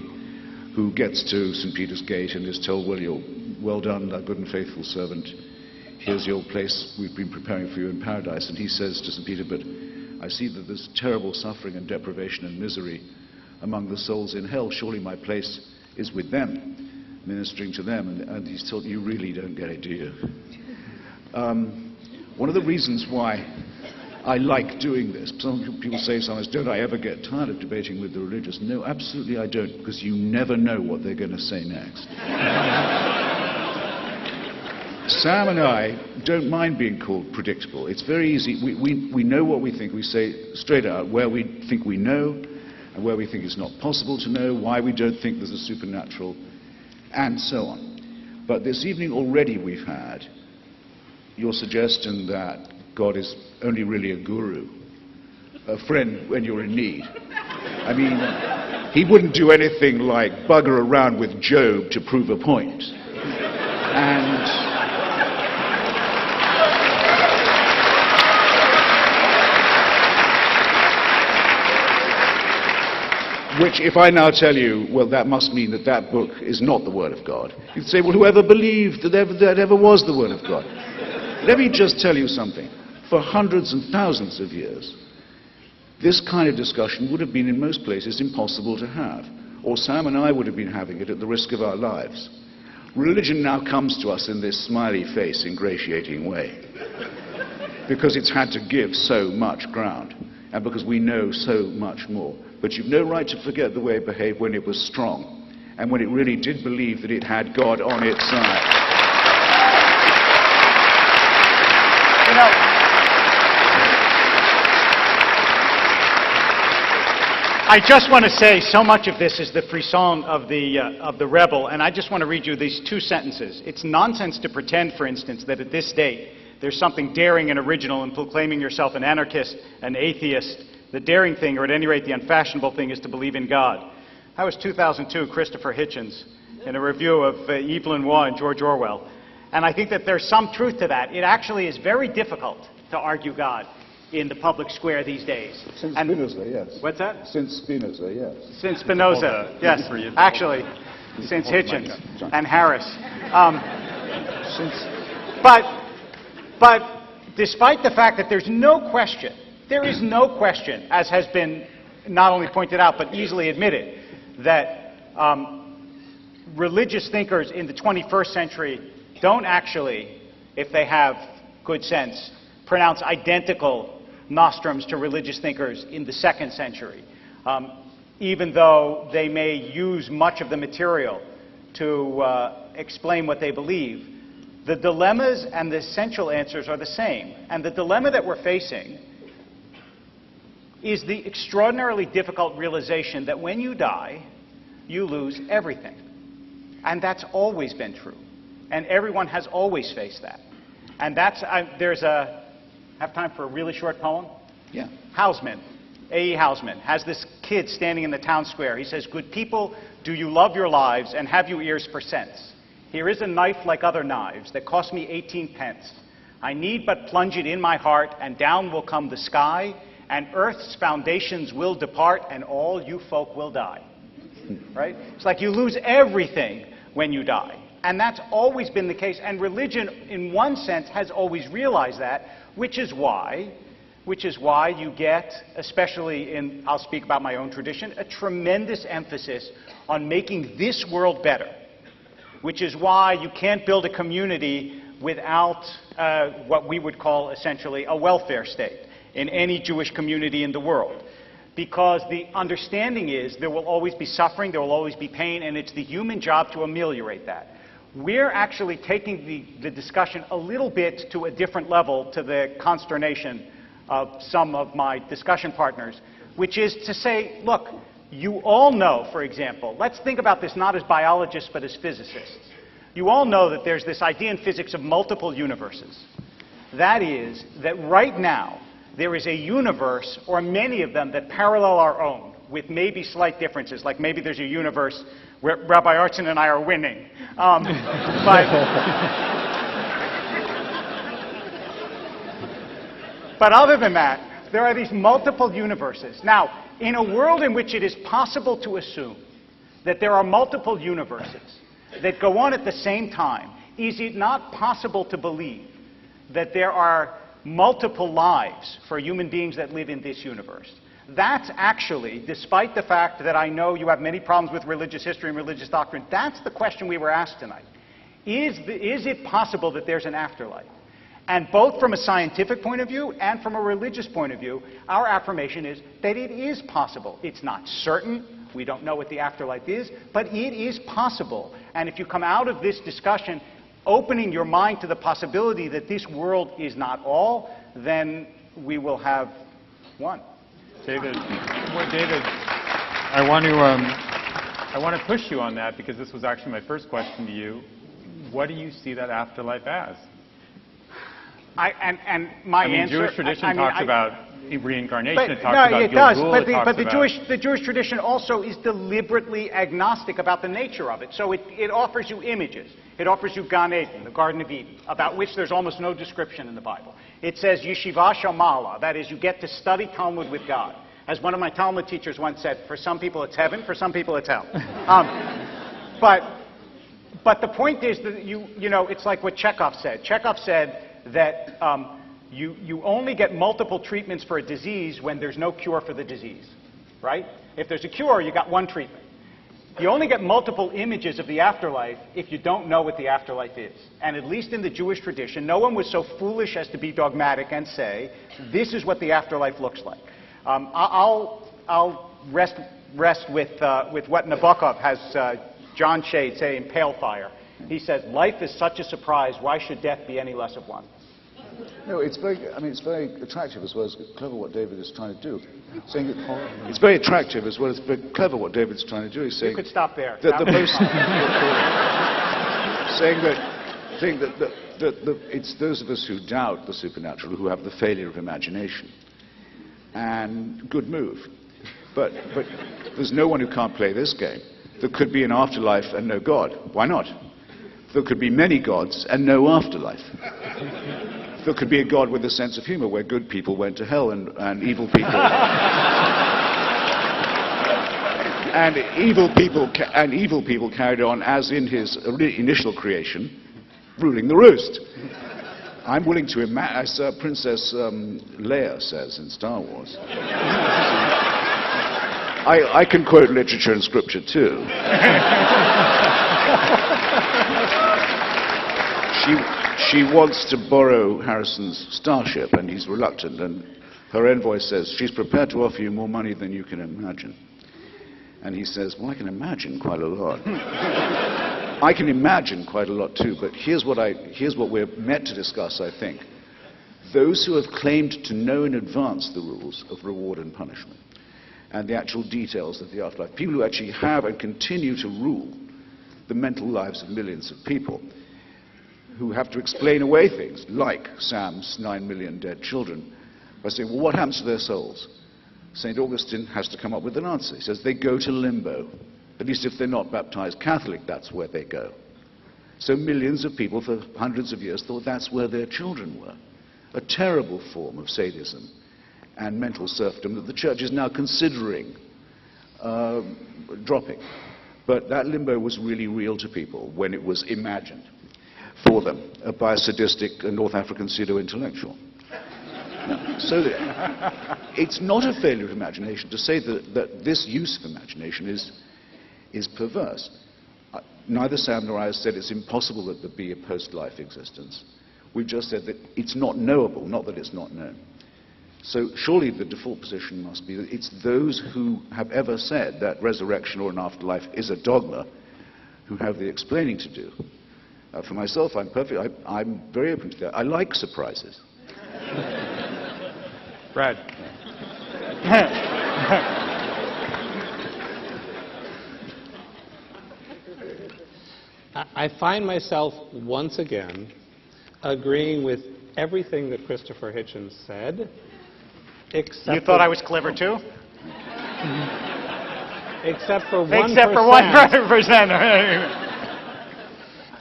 who gets to St. Peter's Gate and is told, well, you're well done, thou good and faithful servant. here's your place, we've been preparing for you in paradise. And he says to St. Peter, but I see that there's terrible suffering and deprivation and misery among the souls in hell. Surely my place is with them, ministering to them. And he's told, you really don't get it, do you? One of the reasons why I like doing this, some people say sometimes, don't I ever get tired of debating with the religious? No, absolutely I don't, because you never know what they're going to say next. Sam and I don't mind being called predictable. It's very easy. We know what we think. We say straight out where we think we know and where we think it's not possible to know, why we don't think there's a supernatural, and so on. But this evening already we've had your suggestion that God is only really a guru, a friend when you're in need. I mean, he wouldn't do anything like bugger around with Job to prove a point. And which, if I now tell you, well, that must mean that that book is not the Word of God, you'd say, well, whoever believed that ever was the Word of God? Let me just tell you something. For hundreds and thousands of years, this kind of discussion would have been in most places impossible to have, or Sam and I would have been having it at the risk of our lives. Religion now comes to us in this smiley face, ingratiating way, because it's had to give so much ground, and because we know so much more. But you've no right to forget the way it behaved when it was strong, and when it really did believe that it had God on its side. You know, I just want to say, so much of this is the frisson of the rebel, and I just want to read you these two sentences. It's nonsense to pretend, for instance, that at this date there's something daring and original in proclaiming yourself an anarchist, an atheist. The daring thing, or at any rate the unfashionable thing, is to believe in God. That was 2002, Christopher Hitchens, in a review of Yves Lenoir and George Orwell. And I think that there's some truth to that. It actually is very difficult to argue God in the public square these days. Since Spinoza, yes. What's that? Since Spinoza, yes. Since Spinoza, yes. Actually, since Hitchens and Harris. But despite the fact that there's no question, there is no question, as has been not only pointed out but easily admitted, that religious thinkers in the 21st century don't actually, if they have good sense, pronounce identical nostrums to religious thinkers in the 2nd century, even though they may use much of the material to explain what they believe. The dilemmas and the essential answers are the same. And the dilemma that we're facing is the extraordinarily difficult realization that when you die, you lose everything. And that's always been true. And everyone has always faced that. And that's, have time for a really short poem? Yeah. Hausman, A.E. Hausman, has this kid standing in the town square. He says, "Good people, do you love your lives, and have you ears for sense? Here is a knife like other knives that cost me 18 pence. I need but plunge it in my heart, and down will come the sky, and earth's foundations will depart, and all you folk will die." Right? It's like you lose everything when you die. And that's always been the case. And religion, in one sense, has always realized that, which is why you get, especially in, I'll speak about my own tradition, a tremendous emphasis on making this world better. Which is why you can't build a community without what we would call essentially a welfare state in any Jewish community in the world. Because the understanding is there will always be suffering, there will always be pain, and it's the human job to ameliorate that. We're actually taking the discussion a little bit to a different level, to the consternation of some of my discussion partners, which is to say, look, you all know, for example, let's think about this not as biologists but as physicists. You all know that there's this idea in physics of multiple universes. That is, that right now there is a universe, or many of them, that parallel our own, with maybe slight differences, like maybe there's a universe where Rabbi Artson and I are winning. But other than that, there are these multiple universes. Now, in a world in which it is possible to assume that there are multiple universes that go on at the same time, is it not possible to believe that there are multiple lives for human beings that live in this universe. That's actually, despite the fact that I know you have many problems with religious history and religious doctrine, that's the question we were asked tonight. Is it possible that there's an afterlife? And both from a scientific point of view and from a religious point of view, our affirmation is that it is possible. It's not certain. We don't know what the afterlife is, but it is possible. And if you come out of this discussion opening your mind to the possibility that this world is not all, then we will have won. David, I want to push you on that, because this was actually my first question to you. What do you see that afterlife as? My answer. Jewish tradition talks about reincarnation. But, it talks no, about it does. Gilgul, But the Jewish tradition also is deliberately agnostic about the nature of it. So it offers you images. It offers you Gan Eden, the Garden of Eden, about which there's almost no description in the Bible. It says Yeshiva Shamala, that is, you get to study Talmud with God. As one of my Talmud teachers once said, for some people it's heaven, for some people it's hell. But the point is that you know, it's like what Chekhov said. Chekhov said that you only get multiple treatments for a disease when there's no cure for the disease, right? If there's a cure, you got one treatment. You only get multiple images of the afterlife if you don't know what the afterlife is. And at least in the Jewish tradition, no one was so foolish as to be dogmatic and say, this is what the afterlife looks like. I'll rest with what Nabokov has John Shade say in Pale Fire. He says, life is such a surprise, why should death be any less of one? No, it's very attractive as well as clever what David is trying to do. Saying that it's very attractive as well as very clever what David's trying to do. He's saying you could stop there. That the most saying that it's those of us who doubt the supernatural who have the failure of imagination. And good move. But there's no one who can't play this game. There could be an afterlife and no God. Why not? There could be many gods and no afterlife. There could be a God with a sense of humor where good people went to hell and evil people and evil people carried on as in his initial creation, ruling the roost. I'm willing to imagine, as Princess Leia says in Star Wars. I can quote literature and scripture too. She wants to borrow Harrison's starship, and he's reluctant, and her envoy says, she's prepared to offer you more money than you can imagine. And he says, well, I can imagine quite a lot. I can imagine quite a lot too, but here's what we're meant to discuss, I think. Those who have claimed to know in advance the rules of reward and punishment, and the actual details of the afterlife, people who actually have and continue to rule the mental lives of millions of people, who have to explain away things like Sam's 9 million dead children by saying, well, what happens to their souls? St. Augustine has to come up with an answer. He says they go to limbo. At least if they're not baptized Catholic, that's where they go. So millions of people for hundreds of years thought that's where their children were. A terrible form of sadism and mental serfdom that the church is now considering dropping. But that limbo was really real to people when it was imagined for them by a sadistic North African pseudo-intellectual. So it's not a failure of imagination to say that this use of imagination is perverse. Neither Sam nor I have said it's impossible that there be a post-life existence. We've just said that it's not knowable, not that it's not known. So surely the default position must be that it's those who have ever said that resurrection or an afterlife is a dogma who have the explaining to do. For myself, I'm very open to that. I like surprises. Brad. I find myself once again agreeing with everything that Christopher Hitchens said, except you thought I was clever too? Except for 1%. Except for 1%.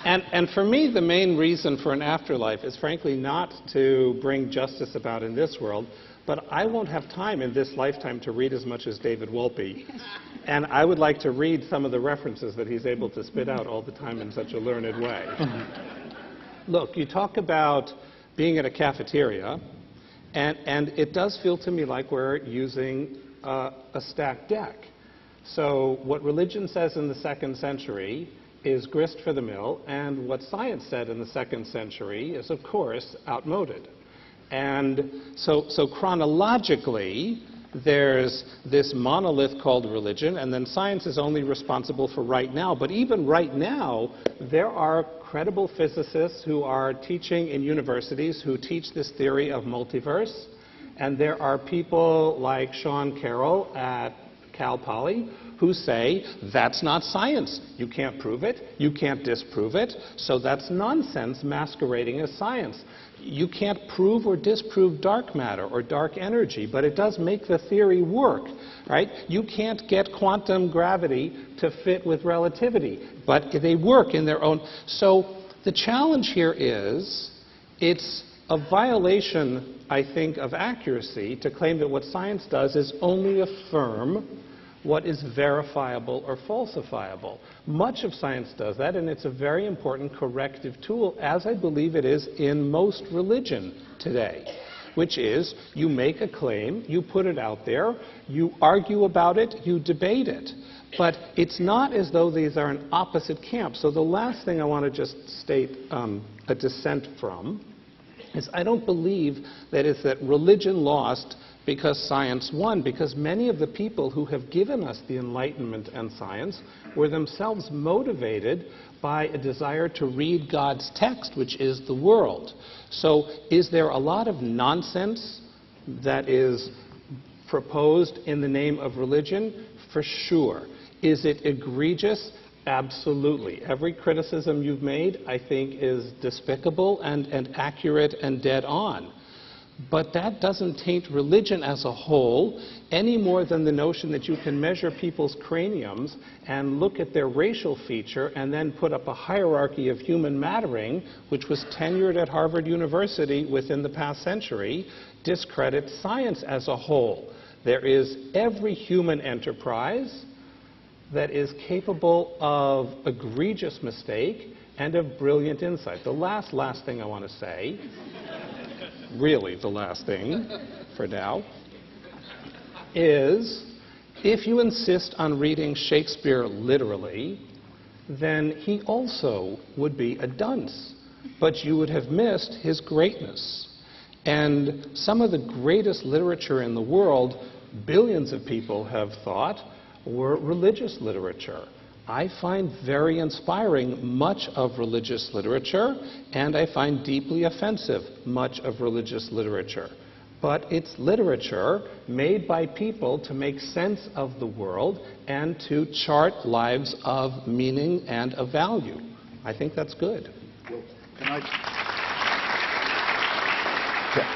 And for me, the main reason for an afterlife is frankly not to bring justice about in this world, but I won't have time in this lifetime to read as much as David Wolpe. And I would like to read some of the references that he's able to spit out all the time in such a learned way. Look, you talk about being at a cafeteria, and it does feel to me like we're using a stacked deck. So what religion says in the 2nd century is grist for the mill, and what science said in the 2nd century is, of course, outmoded. And so chronologically, there's this monolith called religion, and then science is only responsible for right now. But even right now, there are credible physicists who are teaching in universities who teach this theory of multiverse, and there are people like Sean Carroll at Cal Poly who say that's not science. You can't prove it, you can't disprove it, so that's nonsense masquerading as science. You can't prove or disprove dark matter or dark energy, but it does make the theory work, right? You can't get quantum gravity to fit with relativity, but they work in their own. So the challenge here is it's a violation, I think, of accuracy to claim that what science does is only affirm what is verifiable or falsifiable. Much of science does that, and it's a very important corrective tool, as I believe it is in most religion today, which is you make a claim, you put it out there, you argue about it, you debate it. But it's not as though these are in opposite camps. So the last thing I want to just state a dissent from is I don't believe that it's that religion lost because science won, because many of the people who have given us the Enlightenment and science were themselves motivated by a desire to read God's text, which is the world. So is there a lot of nonsense that is proposed in the name of religion? For sure. Is it egregious? Absolutely. Every criticism you've made, I think, is despicable and accurate and dead on. But that doesn't taint religion as a whole any more than the notion that you can measure people's craniums and look at their racial feature and then put up a hierarchy of human mattering, which was tenured at Harvard University within the past century, discredits science as a whole. There is every human enterprise that is capable of egregious mistake and of brilliant insight. The last thing I want to say, really the last thing for now, is if you insist on reading Shakespeare literally, then he also would be a dunce, but you would have missed his greatness. And some of the greatest literature in the world, billions of people have thought, were religious literature. I find very inspiring much of religious literature, and I find deeply offensive much of religious literature. But it's literature made by people to make sense of the world and to chart lives of meaning and of value. I think that's good. Well,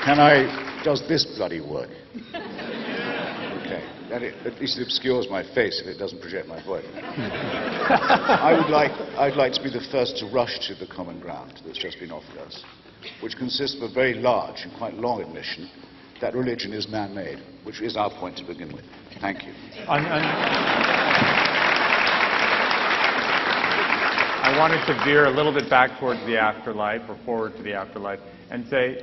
can I does this bloody work? Okay. At least it obscures my face if it doesn't project my voice. I'd like to be the first to rush to the common ground that's just been offered us, which consists of a very large and quite long admission that religion is man-made, which is our point to begin with. Thank you. I wanted to veer a little bit back towards the afterlife, or forward to the afterlife, and say,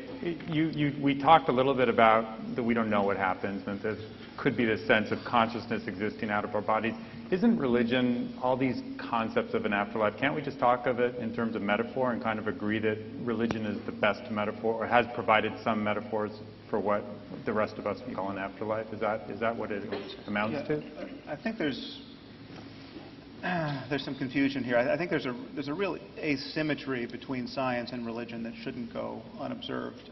we talked a little bit about that we don't know what happens, and there could be this sense of consciousness existing out of our bodies. Isn't religion, all these concepts of an afterlife, can't we just talk of it in terms of metaphor and kind of agree that religion is the best metaphor, or has provided some metaphors for what the rest of us would call an afterlife? Is that what it amounts to? I think there's some confusion here. I think there's a real asymmetry between science and religion that shouldn't go unobserved.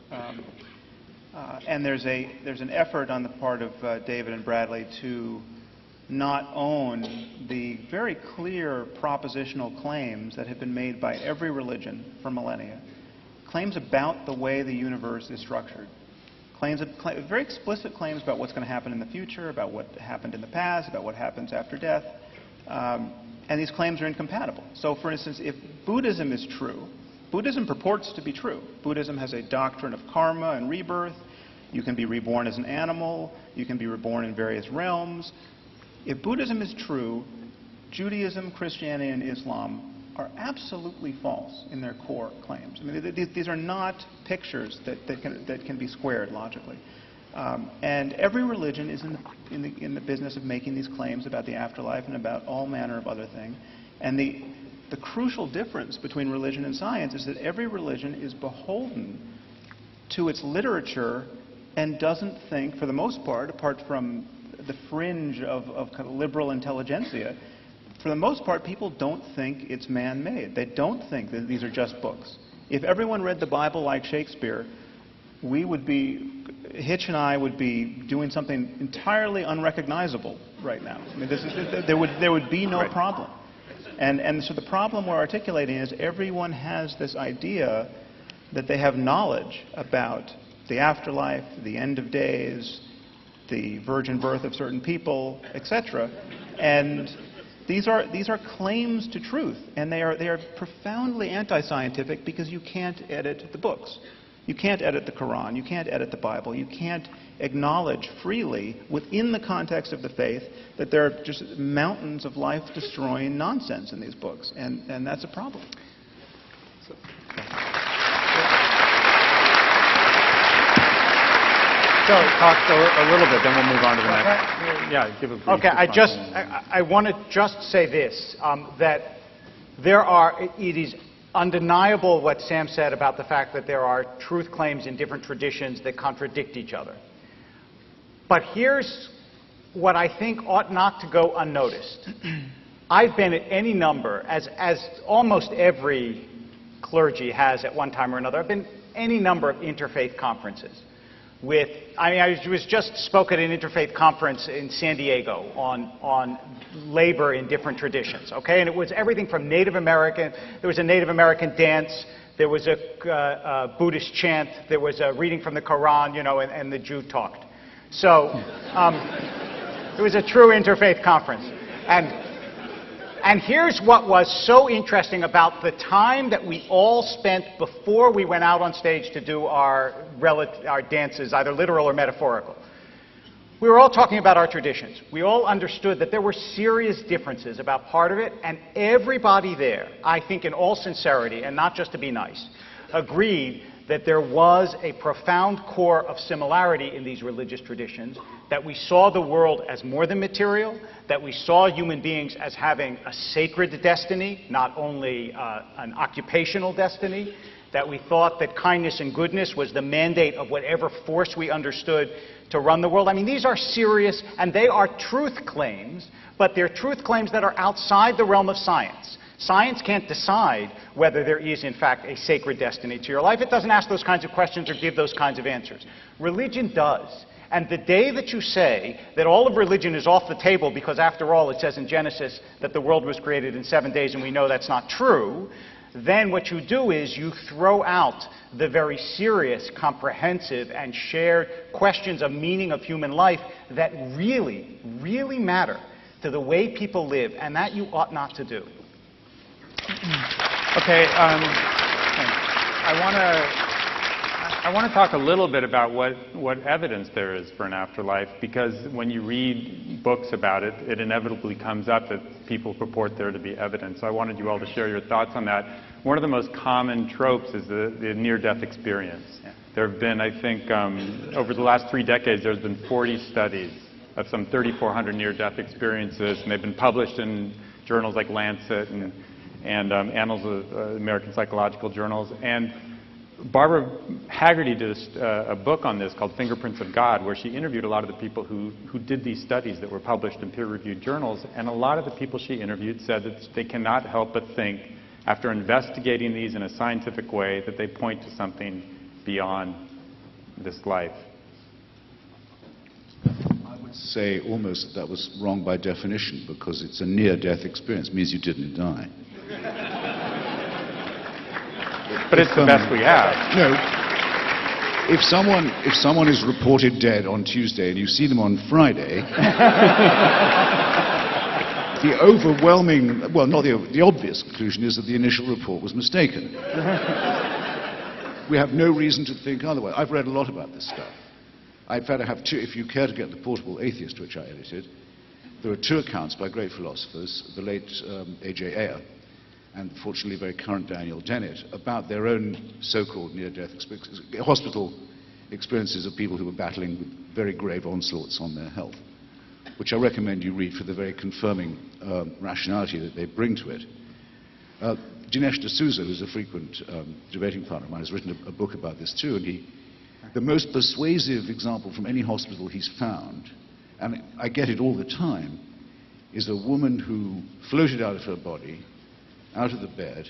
And there's an effort on the part of David and Bradley to not own the very clear propositional claims that have been made by every religion for millennia. Claims about the way the universe is structured. Very explicit claims about what's going to happen in the future, about what happened in the past, about what happens after death. And these claims are incompatible. So, for instance, if Buddhism is true, Buddhism purports to be true. Buddhism has a doctrine of karma and rebirth. You can be reborn as an animal. You can be reborn in various realms. If Buddhism is true, Judaism, Christianity, and Islam are absolutely false in their core claims. I mean, these are not pictures that can be squared logically. And every religion is in the business of making these claims about the afterlife and about all manner of other things. And the crucial difference between religion and science is that every religion is beholden to its literature and doesn't think, for the most part, apart from the fringe of kind of liberal intelligentsia, for the most part, people don't think it's man-made. They don't think that these are just books. If everyone read the Bible like Shakespeare, Hitch and I would be doing something entirely unrecognizable right now. I mean, there would be no problem. And so the problem we're articulating is everyone has this idea that they have knowledge about the afterlife, the end of days, the virgin birth of certain people, etc. And these are claims to truth, and they are profoundly anti-scientific because you can't edit the books. You can't edit the Quran. You can't edit the Bible. You can't acknowledge freely within the context of the faith that there are just mountains of life-destroying nonsense in these books, and that's a problem. So talk a little bit, then we'll move on to the next. Yeah, give a brief Okay, I want to just say this, that it is undeniable what Sam said about the fact that there are truth claims in different traditions that contradict each other. But here's what I think ought not to go unnoticed. I've been at any number, as almost every clergy has at one time or another, I've been at any number of interfaith conferences. I was just spoke at an interfaith conference in San Diego on labor in different traditions, okay? And it was everything from Native American, there was a Native American dance, there was a Buddhist chant, there was a reading from the Quran, you know, and the Jew talked. So it was a true interfaith conference. And here's what was so interesting about the time that we all spent before we went out on stage to do our dances, either literal or metaphorical. We were all talking about our traditions. We all understood that there were serious differences about part of it, and everybody there, I think in all sincerity, and not just to be nice, agreed that there was a profound core of similarity in these religious traditions, that we saw the world as more than material, that we saw human beings as having a sacred destiny, not only an occupational destiny, that we thought that kindness and goodness was the mandate of whatever force we understood to run the world. I mean, these are serious, and they are truth claims, but they're truth claims that are outside the realm of science. Science can't decide whether there is, in fact, a sacred destiny to your life. It doesn't ask those kinds of questions or give those kinds of answers. Religion does. And the day that you say that all of religion is off the table because, after all, it says in Genesis that the world was created in 7 days and we know that's not true, then what you do is you throw out the very serious, comprehensive, and shared questions of meaning of human life that really, really matter to the way people live, and that you ought not to do. Okay, I want to talk a little bit about what evidence there is for an afterlife, because when you read books about it, it inevitably comes up that people purport there to be evidence. So I wanted you all to share your thoughts on that. One of the most common tropes is the near-death experience. Yeah. There have been, I think, over the last 3 decades, there's been 40 studies of some 3,400 near-death experiences, and they've been published in journals like Lancet and Annals of American Psychological Journals. And Barbara Haggerty did a book on this called Fingerprints of God, where she interviewed a lot of the people who did these studies that were published in peer-reviewed journals. And a lot of the people she interviewed said that they cannot help but think, after investigating these in a scientific way, that they point to something beyond this life. I would say almost that was wrong by definition, because it's a near-death experience. It means you didn't die. But it's the best we have. No. If someone is reported dead on Tuesday and you see them on Friday, the overwhelming, well, not the obvious conclusion is that the initial report was mistaken. We have no reason to think otherwise. I've read a lot about this stuff. In fact, I have two. If you care to get The Portable Atheist, which I edited, there are 2 accounts by great philosophers, the late A.J. Ayer and fortunately very current Daniel Dennett, about their own so-called near-death hospital experiences of people who were battling with very grave onslaughts on their health, which I recommend you read for the very confirming rationality that they bring to it. Dinesh D'Souza, who's a frequent debating partner of mine, has written a book about this too, and the most persuasive example from any hospital he's found, and I get it all the time, is a woman who floated out of her body, out of the bed,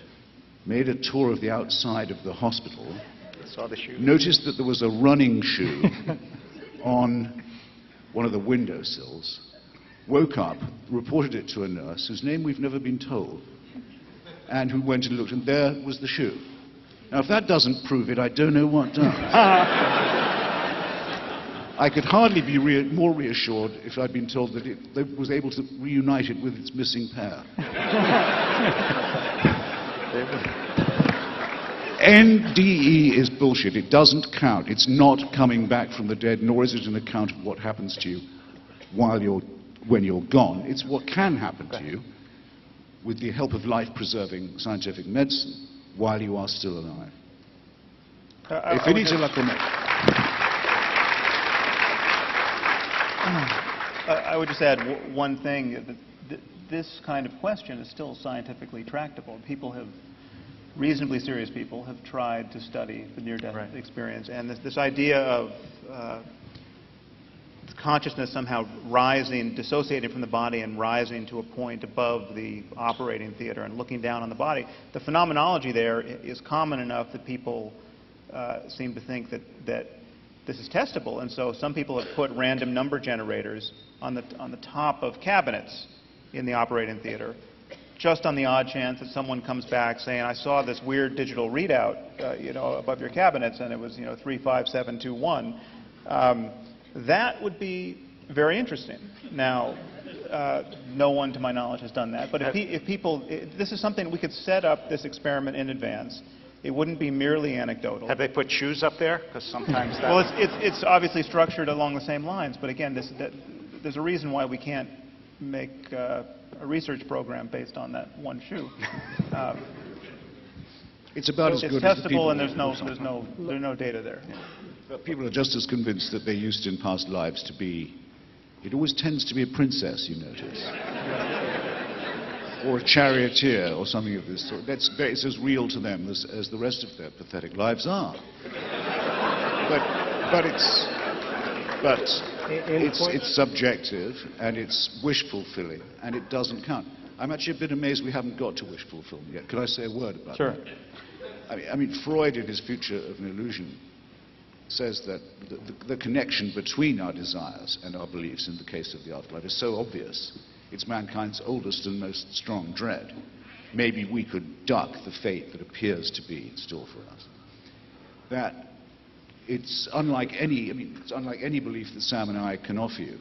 made a tour of the outside of the hospital, Saw the shoe. noticed that there was a running shoe on one of the windowsills, woke up, reported it to a nurse, whose name we've never been told, and who went and looked, and there was the shoe. Now, if that doesn't prove it, I don't know what does. I could hardly be more reassured if I'd been told that it was able to reunite it with its missing pair. NDE is bullshit. It doesn't count. It's not coming back from the dead, nor is it an account of what happens to you when you're gone. It's what can happen to you with the help of life-preserving scientific medicine while you are still alive. I would just add one thing. This kind of question is still scientifically tractable. Reasonably serious people have tried to study the near-death experience. And this idea of consciousness somehow rising, dissociating from the body and rising to a point above the operating theater and looking down on the body, the phenomenology there is common enough that people seem to think that this is testable. And so some people have put random number generators on the top of cabinets in the operating theater, just on the odd chance that someone comes back saying, I saw this weird digital readout above your cabinets, and it was 35721. That would be very interesting. Now, no one to my knowledge has done that, but this is something we could set up this experiment in advance. It wouldn't be merely anecdotal. Have they put shoes up there? Because sometimes that... Well, it's obviously structured along the same lines, but again, there's a reason why we can't make a research program based on that one shoe. It's about as good it's as the people. testable, and there's no data there. But people are just as convinced that they used in past lives to be. It always tends to be a princess, you notice, or a charioteer, or something of this sort. It's as real to them as the rest of their pathetic lives are. But it's subjective, and it's wish fulfilling, and it doesn't count. I'm actually a bit amazed we haven't got to wish fulfillment yet. Could I say a word about that? I mean, Freud, in his Future of an Illusion, says that the connection between our desires and our beliefs in the case of the afterlife is so obvious. It's mankind's oldest and most strong dread. Maybe we could duck the fate that appears to be in store for us. That it's unlike any belief that Sam and I can offer you.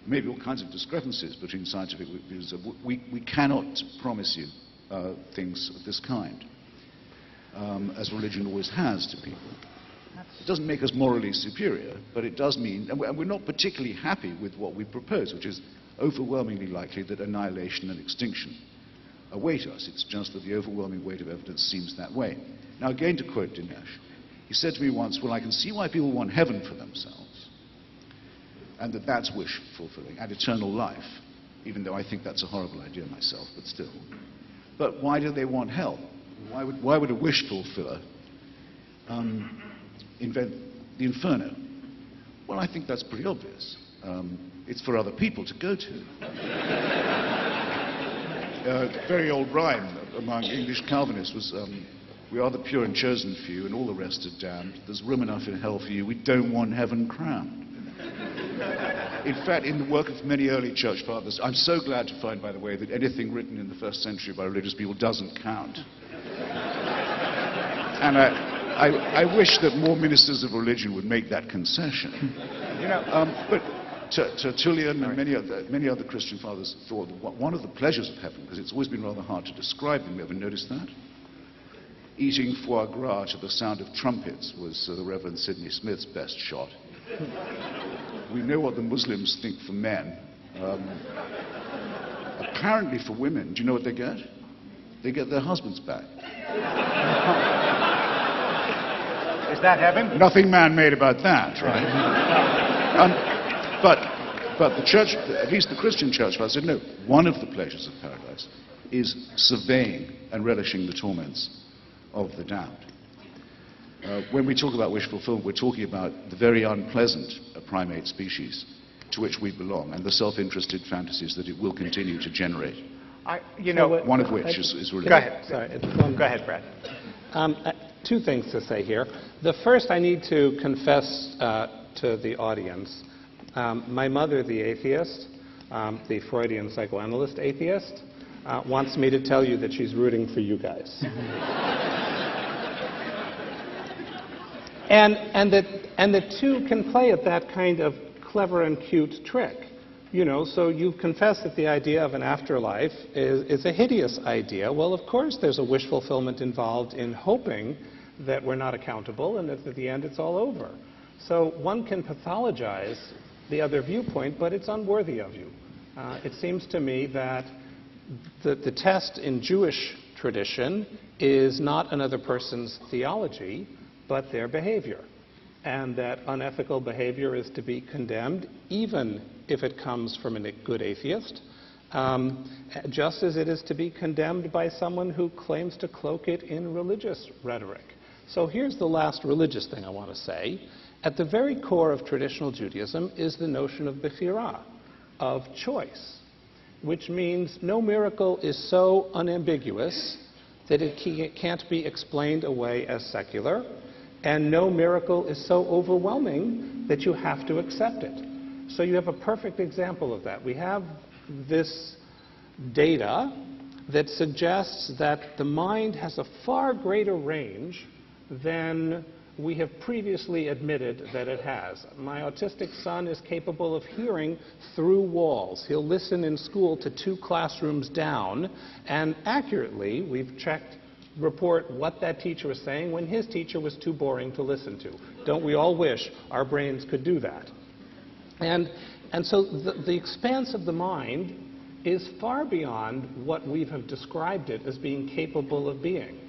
Maybe all kinds of discrepancies between scientific views. We cannot promise you things of this kind, as religion always has to people. It doesn't make us morally superior, but it does mean, and we're not particularly happy with what we propose, which is overwhelmingly likely that annihilation and extinction await us. It's just that the overwhelming weight of evidence seems that way. Now, again, to quote Dinesh, he said to me once, well, I can see why people want heaven for themselves, and that's wish fulfilling, and eternal life, even though I think that's a horrible idea myself, but still. But why do they want hell? Why would a wish fulfiller invent the inferno? Well, I think that's pretty obvious. It's for other people to go to. Very old rhyme among English Calvinists was, we are the pure and chosen few, and all the rest are damned. There's room enough in hell for you. We don't want heaven crowned. In fact, in the work of many early church fathers, I'm so glad to find, by the way, that anything written in the first century by religious people doesn't count. And I wish that more ministers of religion would make that concession. But Tertullian and many other Christian fathers thought that one of the pleasures of heaven, because it's always been rather hard to describe them, you ever noticed that? Eating foie gras to the sound of trumpets was the Reverend Sidney Smith's best shot. We know what the Muslims think for men. Apparently for women, do you know what they get? they get their husbands back. Is that heaven? Nothing man-made about that, right? But the church, at least the Christian church, said no. One of the pleasures of paradise is surveying and relishing the torments of the damned. When we talk about wish fulfillment, we're talking about the very unpleasant primate species to which we belong, and the self-interested fantasies that it will continue to generate. One of which is really... Go ahead. Sorry, Go ahead, Brad. Two things to say here. The first, I need to confess to the audience. My mother, the atheist, the Freudian psychoanalyst atheist, wants me to tell you that she's rooting for you guys. and the two can play at that kind of clever and cute trick. So you've confessed that the idea of an afterlife is a hideous idea. Well, of course, there's a wish fulfillment involved in hoping that we're not accountable and that at the end it's all over. So one can pathologize the other viewpoint, but it's unworthy of you. It seems to me that the test in Jewish tradition is not another person's theology, but their behavior. And that unethical behavior is to be condemned, even if it comes from a good atheist, just as it is to be condemned by someone who claims to cloak it in religious rhetoric. So here's the last religious thing I want to say. At the very core of traditional Judaism is the notion of bechira, of choice, which means no miracle is so unambiguous that it can't be explained away as secular, and no miracle is so overwhelming that you have to accept it. So you have a perfect example of that. We have this data that suggests that the mind has a far greater range than we have previously admitted that it has. My autistic son is capable of hearing through walls. He'll listen in school to 2 classrooms down, and accurately, we've report what that teacher was saying when his teacher was too boring to listen to. Don't we all wish our brains could do that? And so the expanse of the mind is far beyond what we have described it as being capable of being.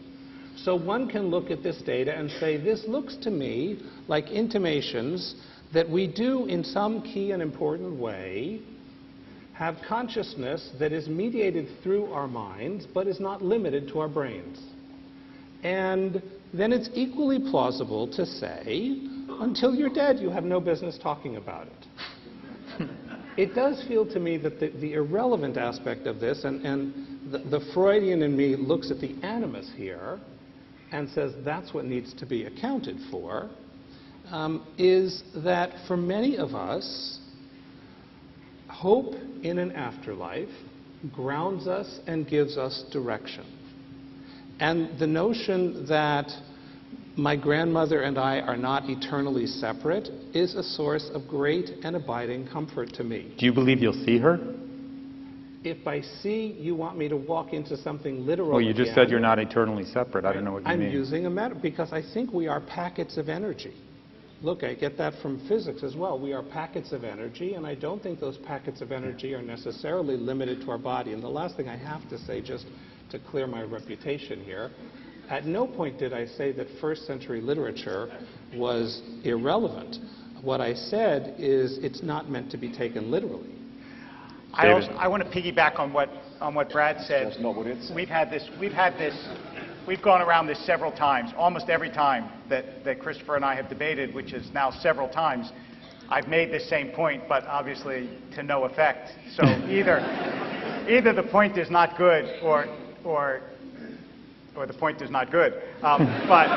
So one can look at this data and say, this looks to me like intimations that we do in some key and important way have consciousness that is mediated through our minds but is not limited to our brains. And then it's equally plausible to say, until you're dead, you have no business talking about it. It does feel to me that the irrelevant aspect of this, and the Freudian in me looks at the animus here and says that's what needs to be accounted for, is that for many of us, hope in an afterlife grounds us and gives us direction. And the notion that my grandmother and I are not eternally separate is a source of great and abiding comfort to me. Do you believe you'll see her? If by see you want me to walk into something literal Well, you just again, said you're not eternally separate. I don't know what you mean. I'm using a metaphor because I think we are packets of energy. Look, I get that from physics as well. We are packets of energy, and I don't think those packets of energy are necessarily limited to our body. And the last thing I have to say, just to clear my reputation here, at no point did I say that first century literature was irrelevant. What I said is it's not meant to be taken literally. I want to piggyback on what Brad said. That's not what it said. We've gone around this several times. Almost every time that Christopher and I have debated, which is now several times, I've made this same point, but obviously to no effect. So either the point is not good or the point is not good. But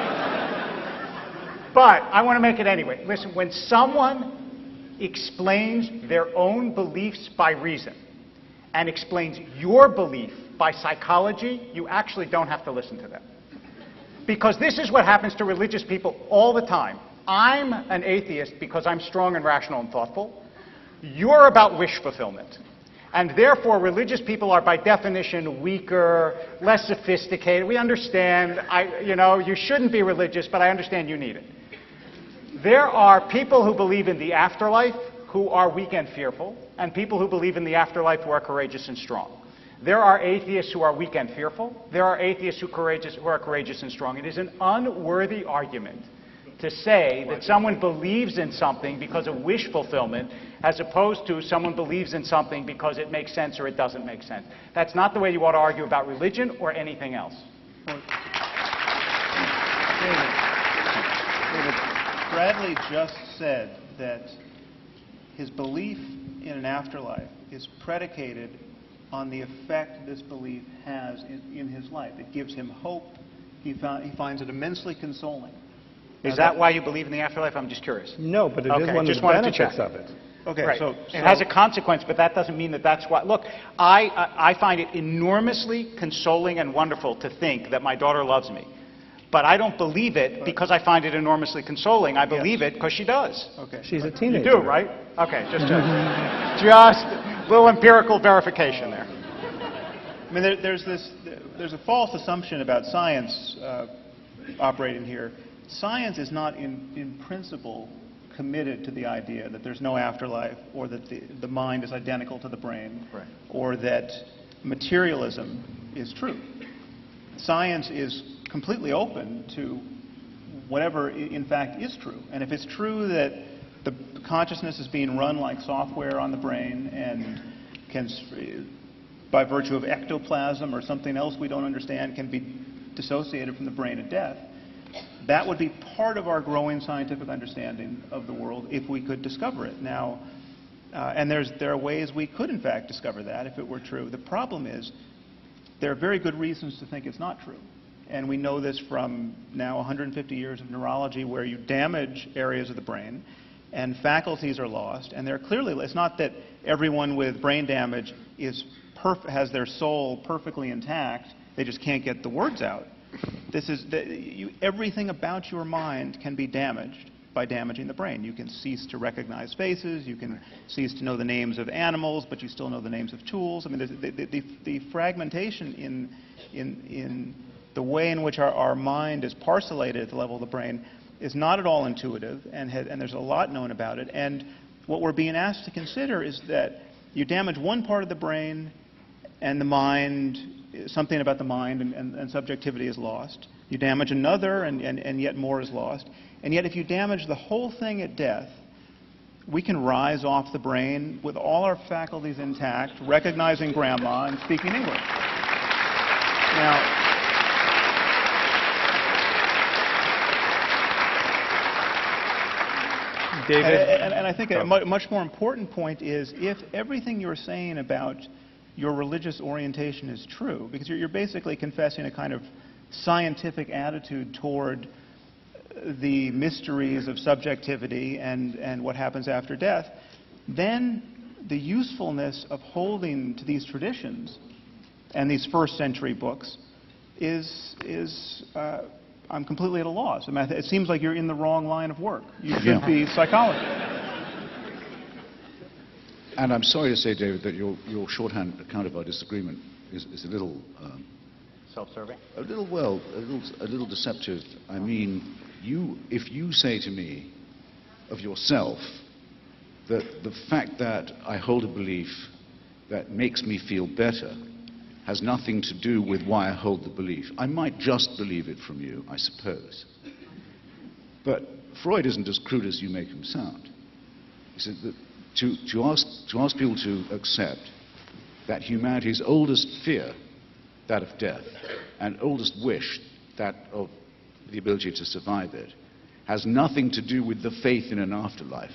I want to make it anyway. Listen, when someone explains their own beliefs by reason and explains your belief by psychology, you actually don't have to listen to them. Because this is what happens to religious people all the time. I'm an atheist because I'm strong and rational and thoughtful. You're about wish fulfillment. And therefore, religious people are by definition weaker, less sophisticated. We understand, you shouldn't be religious, but I understand you need it. There are people who believe in the afterlife who are weak and fearful, and people who believe in the afterlife who are courageous and strong. There are atheists who are weak and fearful. There are atheists who are courageous and strong. It is an unworthy argument to say that someone believes in something because of wish fulfillment as opposed to someone believes in something because it makes sense or it doesn't make sense. That's not the way you ought to argue about religion or anything else. David, Bradley just said that his belief in an afterlife is predicated on the effect this belief has in his life. It gives him hope. He finds it immensely consoling. Is that why you believe in the afterlife? I'm just curious. No, but it is one of the benefits of it. Okay, Right. so it has a consequence, but that doesn't mean that that's why. Look, I find it enormously consoling and wonderful to think that my daughter loves me. But I don't believe it because I find it enormously consoling. I believe it because she does. okay. She's a You teenager. do, right? Okay, just a little empirical verification there. I mean, there's a false assumption about science operating here. Science is not in principle committed to the idea that there's no afterlife or that the mind is identical to the brain, Right. or that materialism is true. Science is completely open to whatever in fact is true. And if it's true that the consciousness is being run like software on the brain and can, by virtue of ectoplasm or something else we don't understand, can be dissociated from the brain at death, that would be part of our growing scientific understanding of the world if we could discover it. Now, and there are ways we could in fact discover that if it were true. The problem is there are very good reasons to think it's not true. And we know this from now 150 years of neurology, where you damage areas of the brain and faculties are lost. And they're clearly, it's not that everyone with brain damage has their soul perfectly intact. They just can't get the words out. Everything about your mind can be damaged by damaging the brain. You can cease to recognize faces. You can cease to know the names of animals, but you still know the names of tools. I mean, the fragmentation in the way in which our mind is parcellated at the level of the brain is not at all intuitive, and there's a lot known about it. And what we're being asked to consider is that you damage one part of the brain, and the mind, something about the mind and subjectivity is lost. You damage another, and yet more is lost. And yet if you damage the whole thing at death, we can rise off the brain with all our faculties intact, recognizing grandma and speaking English. Now, David? And I think a much more important point is if everything you're saying about your religious orientation is true, because you're basically confessing a kind of scientific attitude toward the mysteries of subjectivity and what happens after death, then the usefulness of holding to these traditions and these first century books I'm completely at a loss. I mean, it seems like you're in the wrong line of work. You should be psychology. And I'm sorry to say, David, that your shorthand account of our disagreement is a little Self-serving? a little deceptive. I mean, if you say to me of yourself that the fact that I hold a belief that makes me feel better has nothing to do with why I hold the belief, I might just believe it from you, I suppose. But Freud isn't as crude as you make him sound. He said that to ask people to accept that humanity's oldest fear, that of death, and oldest wish, that of the ability to survive it, has nothing to do with the faith in an afterlife.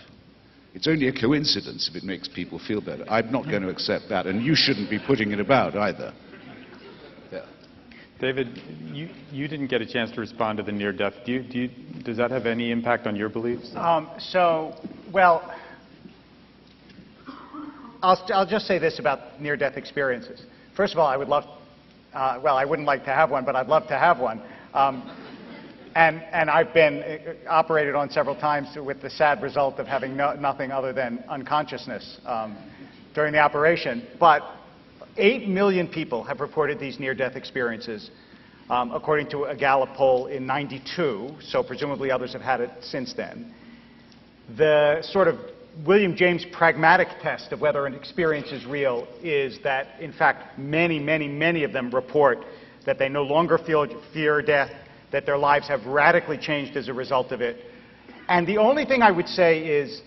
It's only a coincidence if it makes people feel better. I'm not going to accept that, and you shouldn't be putting it about either. Yeah. David, you didn't get a chance to respond to the near-death. Does that have any impact on your beliefs? Well, I'll just say this about near-death experiences. First of all, I would love, I wouldn't like to have one, but I'd love to have one. And I've been operated on several times with the sad result of having nothing other than unconsciousness during the operation. But 8 million people have reported these near-death experiences, according to a Gallup poll in '92, so presumably others have had it since then. The sort of William James' pragmatic test of whether an experience is real is that, in fact, many of them report that they no longer fear death, that their lives have radically changed as a result of it. And the only thing I would say is,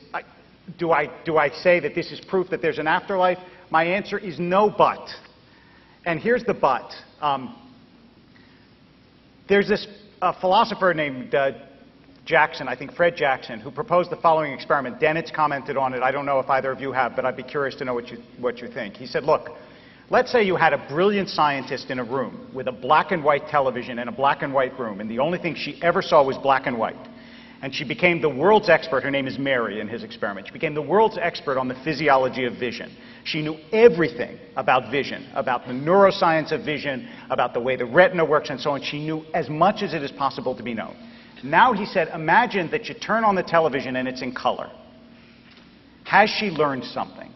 do I say that this is proof that there's an afterlife? My answer is no, but. And here's the but. There's this philosopher named Jackson, I think Fred Jackson, who proposed the following experiment. Dennett's commented on it. I don't know if either of you have, but I'd be curious to know what you think. He said, look, let's say you had a brilliant scientist in a room with a black and white television in a black and white room, and the only thing she ever saw was black and white. And she became the world's expert. Her name is Mary in his experiment. She became the world's expert on the physiology of vision. She knew everything about vision, about the neuroscience of vision, about the way the retina works and so on. She knew as much as it is possible to be known. Now, he said, imagine that you turn on the television and it's in color. Has she learned something?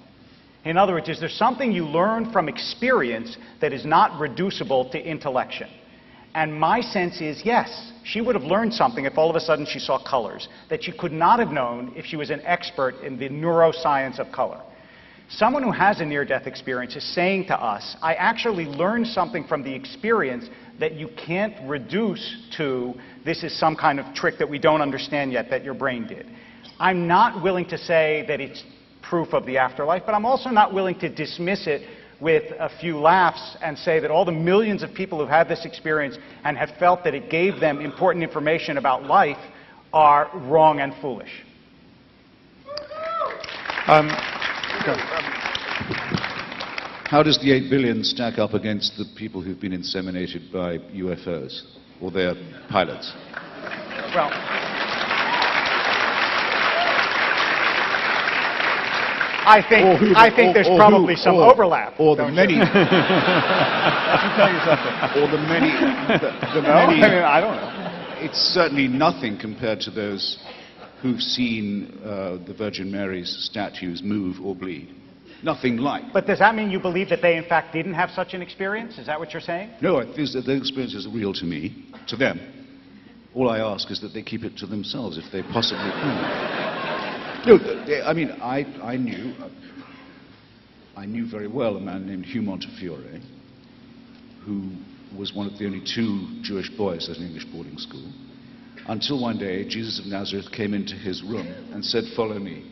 In other words, is there something you learn from experience that is not reducible to intellection? And my sense is yes. She would have learned something if all of a sudden she saw colors that she could not have known if she was an expert in the neuroscience of color. Someone who has a near-death experience is saying to us, I actually learned something from the experience that you can't reduce to this is some kind of trick that we don't understand yet that your brain did. I'm not willing to say that it's proof of the afterlife, but I'm also not willing to dismiss it with a few laughs and say that all the millions of people who've had this experience and have felt that it gave them important information about life are wrong and foolish. How does the 8 billion stack up against the people who've been inseminated by UFOs or their pilots? Well, I think there's probably some overlap. Or the many. Let me tell you something. Or the many. The many. I don't know. It's certainly nothing compared to those who've seen the Virgin Mary's statues move or bleed. Nothing like. But does that mean you believe that they, in fact, didn't have such an experience? Is that what you're saying? No, those experiences are real to me, to them. All I ask is that they keep it to themselves if they possibly can. No, I mean, I knew very well a man named Hugh Montefiore, who was one of the only 2 Jewish boys at an English boarding school, until one day Jesus of Nazareth came into his room and said, "Follow me,"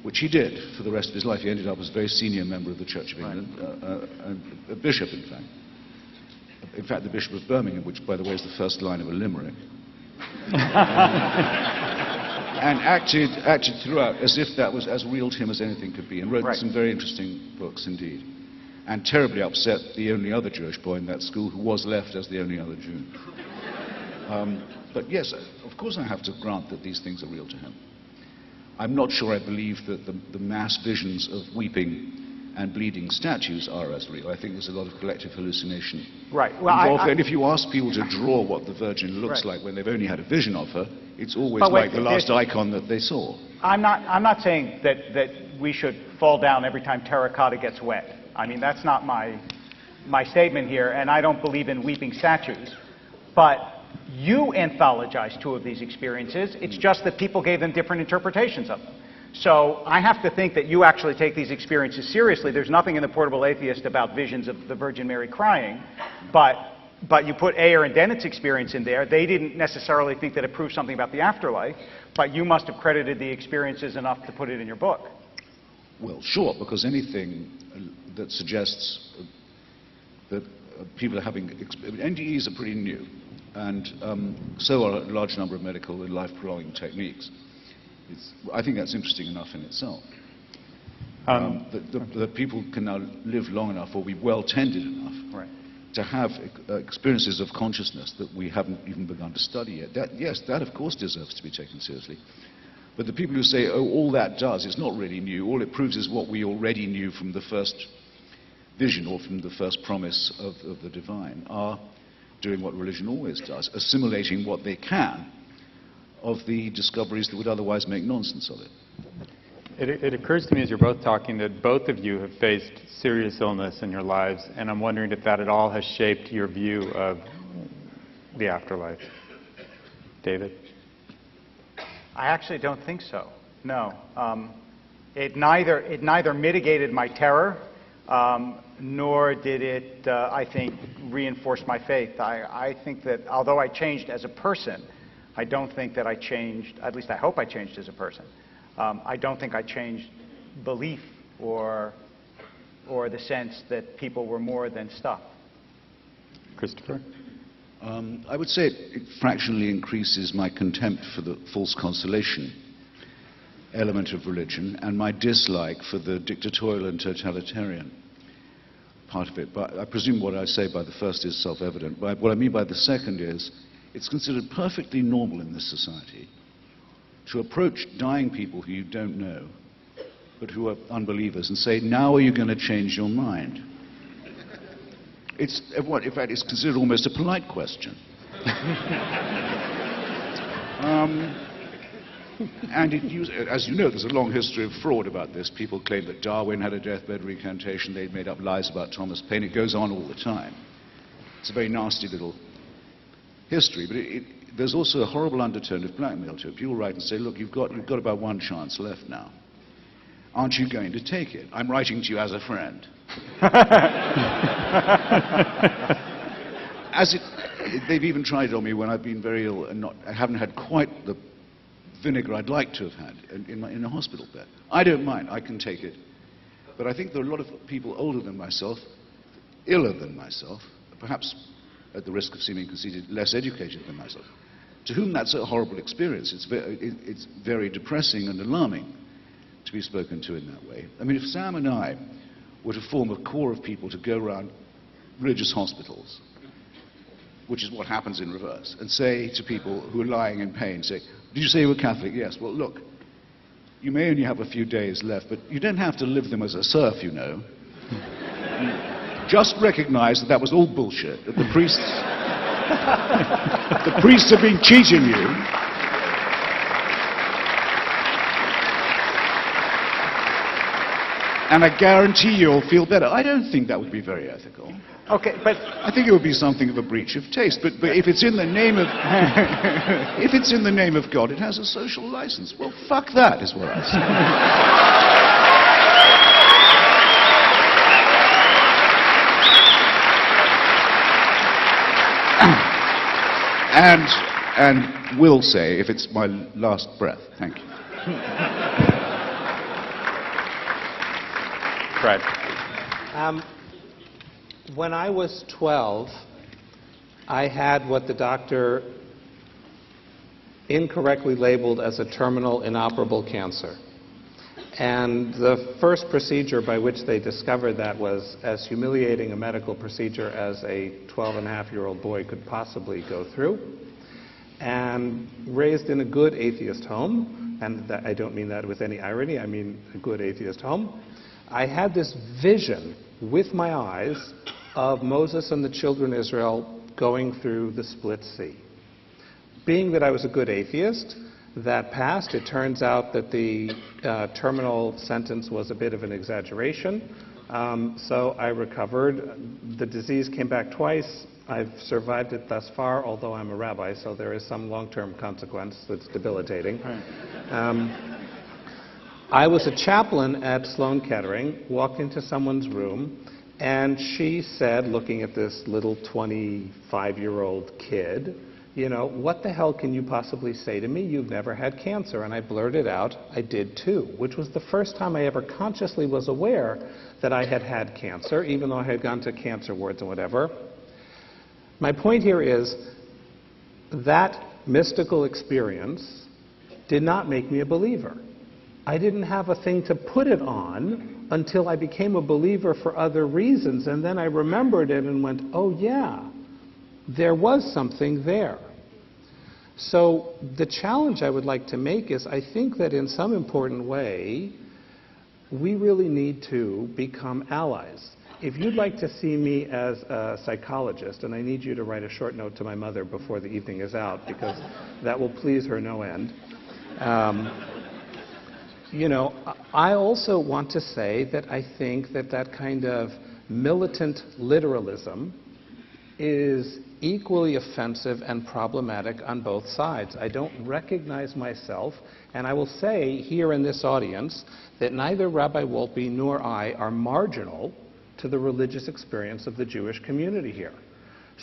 which he did for the rest of his life. He ended up as a very senior member of the Church of England, a bishop, in fact. In fact, the Bishop of Birmingham, which, by the way, is the first line of a limerick. And acted throughout as if that was as real to him as anything could be, and wrote some very interesting books indeed. And terribly upset the only other Jewish boy in that school who was left as the only other Jew. But yes, of course I have to grant that these things are real to him. I'm not sure I believe that the mass visions of weeping and bleeding statues are as real. I think there's a lot of collective hallucination. Right. Well, and if you ask people to draw what the Virgin looks like when they've only had a vision of her, it's always like the last icon that they saw. I'm not saying that we should fall down every time terracotta gets wet. I mean, that's not my statement here, and I don't believe in weeping statues. But you anthologized 2 of these experiences. It's just that people gave them different interpretations of them. So I have to think that you actually take these experiences seriously. There's nothing in The Portable Atheist about visions of the Virgin Mary crying, but you put Ayer and Dennett's experience in there. They didn't necessarily think that it proved something about the afterlife, but you must have credited the experiences enough to put it in your book. Well, sure, because anything that suggests that people are having... NDEs are pretty new, and so are a large number of medical and life-prolonging techniques. I think that's interesting enough in itself. That people can now live long enough or be well-tended enough to have experiences of consciousness that we haven't even begun to study yet. That of course deserves to be taken seriously. But the people who say, oh, all that does, it's not really new, all it proves is what we already knew from the first vision or from the first promise of the divine, are doing what religion always does, assimilating what they can of the discoveries that would otherwise make nonsense of it. It occurs to me as you're both talking that both of you have faced serious illness in your lives, and I'm wondering if that at all has shaped your view of the afterlife. David? I actually don't think so. No. It neither mitigated my terror, nor did it, I think, reinforce my faith. I think that although I changed as a person, I don't think that I changed, at least I hope I changed as a person. I don't think I changed belief or the sense that people were more than stuff. Christopher? I would say it fractionally increases my contempt for the false consolation element of religion and my dislike for the dictatorial and totalitarian part of it. But I presume what I say by the first is self-evident. But what I mean by the second is it's considered perfectly normal in this society to approach dying people who you don't know, but who are unbelievers, and say, now are you going to change your mind? It's, in fact, it's considered almost a polite question. And as you know, there's a long history of fraud about this. People claim that Darwin had a deathbed recantation. They'd made up lies about Thomas Paine. It goes on all the time. It's a very nasty little history. But there's also a horrible undertone of blackmail to it. People write and say, look, you've got about one chance left now. Aren't you going to take it? I'm writing to you as a friend. They've even tried it on me when I've been very ill and I haven't had quite the vinegar I'd like to have had in a hospital bed. I don't mind, I can take it. But I think there are a lot of people older than myself, iller than myself, perhaps at the risk of seeming conceited, less educated than myself, to whom that's a horrible experience. It's very depressing and alarming to be spoken to in that way. I mean, if Sam and I were to form a corps of people to go around religious hospitals, which is what happens in reverse, and say to people who are lying in pain, say, did you say you were Catholic? Yes. Well, look, you may only have a few days left, but you don't have to live them as a serf, you know. Just recognize that was all bullshit, that the priests have been cheating you. And I guarantee you'll feel better. I don't think that would be very ethical. Okay, but I think it would be something of a breach of taste. But if it's in the name of if it's in the name of God, it has a social license. Well, fuck that, is what I say. And will say, if it's my last breath. Thank you. Fred. When I was 12, I had what the doctor incorrectly labeled as a terminal inoperable cancer. And the first procedure by which they discovered that was as humiliating a medical procedure as a 12-and-a-half-year-old boy could possibly go through. And raised in a good atheist home, and I don't mean that with any irony, I mean a good atheist home, I had this vision with my eyes of Moses and the children of Israel going through the split sea. Being that I was a good atheist, that passed. It turns out that the terminal sentence was a bit of an exaggeration. So I recovered. The disease came back twice. I've survived it thus far, although I'm a rabbi, so there is some long-term consequence that's debilitating. I was a chaplain at Sloan Kettering, walked into someone's room, and she said, looking at this little 25-year-old kid, you know, what the hell can you possibly say to me? You've never had cancer. And I blurted out, I did too, which was the first time I ever consciously was aware that I had had cancer, even though I had gone to cancer wards and whatever. My point here is that mystical experience did not make me a believer. I didn't have a thing to put it on until I became a believer for other reasons, and then I remembered it and went, oh yeah, there was something there. So the challenge I would like to make is I think that in some important way, we really need to become allies. If you'd like to see me as a psychologist, and I need you to write a short note to my mother before the evening is out, because that will please her no end. You know, I also want to say that I think that that kind of militant literalism is equally offensive and problematic on both sides. I don't recognize myself, and I will say here in this audience that neither Rabbi Wolpe nor I are marginal to the religious experience of the Jewish community here.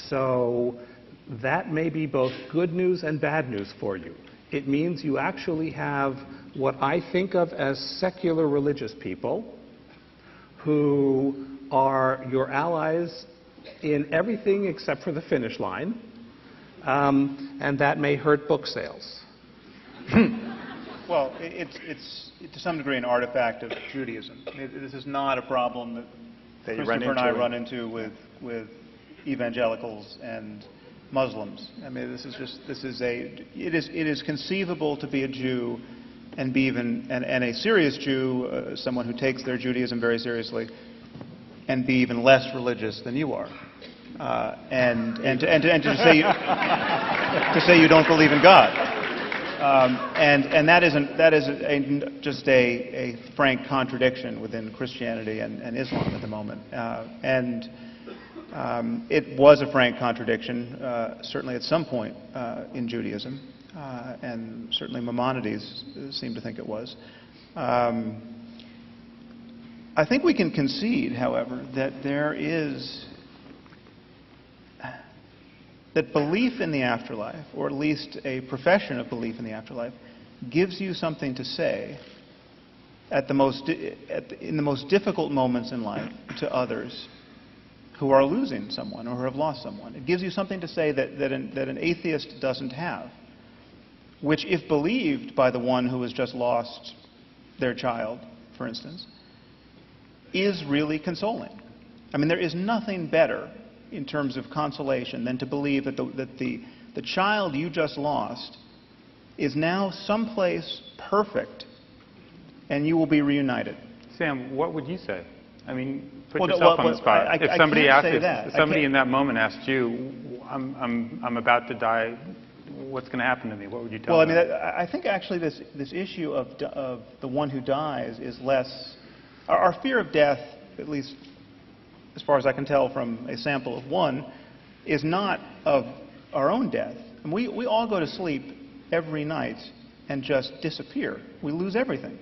So that may be both good news and bad news for you. It means you actually have what I think of as secular religious people who are your allies in everything except for the finish line, and that may hurt book sales. Well, it's to some degree an artifact of Judaism. This is not a problem that Christopher and I run into with evangelicals and Muslims. I mean, it is conceivable to be a Jew and be and a serious Jew, someone who takes their Judaism very seriously, and be even less religious than you are, and to say you don't believe in God, and that is just a frank contradiction within Christianity and Islam at the moment, and it was a frank contradiction certainly at some point in Judaism, and certainly Maimonides seemed to think it was. I think we can concede, however, that that belief in the afterlife, or at least a profession of belief in the afterlife, gives you something to say in the most difficult moments in life to others who are losing someone or who have lost someone. It gives you something to say that an atheist doesn't have, which, if believed by the one who has just lost their child, for instance, is really consoling. I mean, there is nothing better in terms of consolation than to believe that the child you just lost is now someplace perfect and you will be reunited. Sam, what would you say? I mean, put yourself on the spot. If somebody in that moment asked you, I'm about to die, what's going to happen to me? What would you tell them? Well, I mean, I think actually this issue of the one who dies is less. Our fear of death, at least as far as I can tell from a sample of one, is not of our own death. And we all go to sleep every night and just disappear. We lose everything.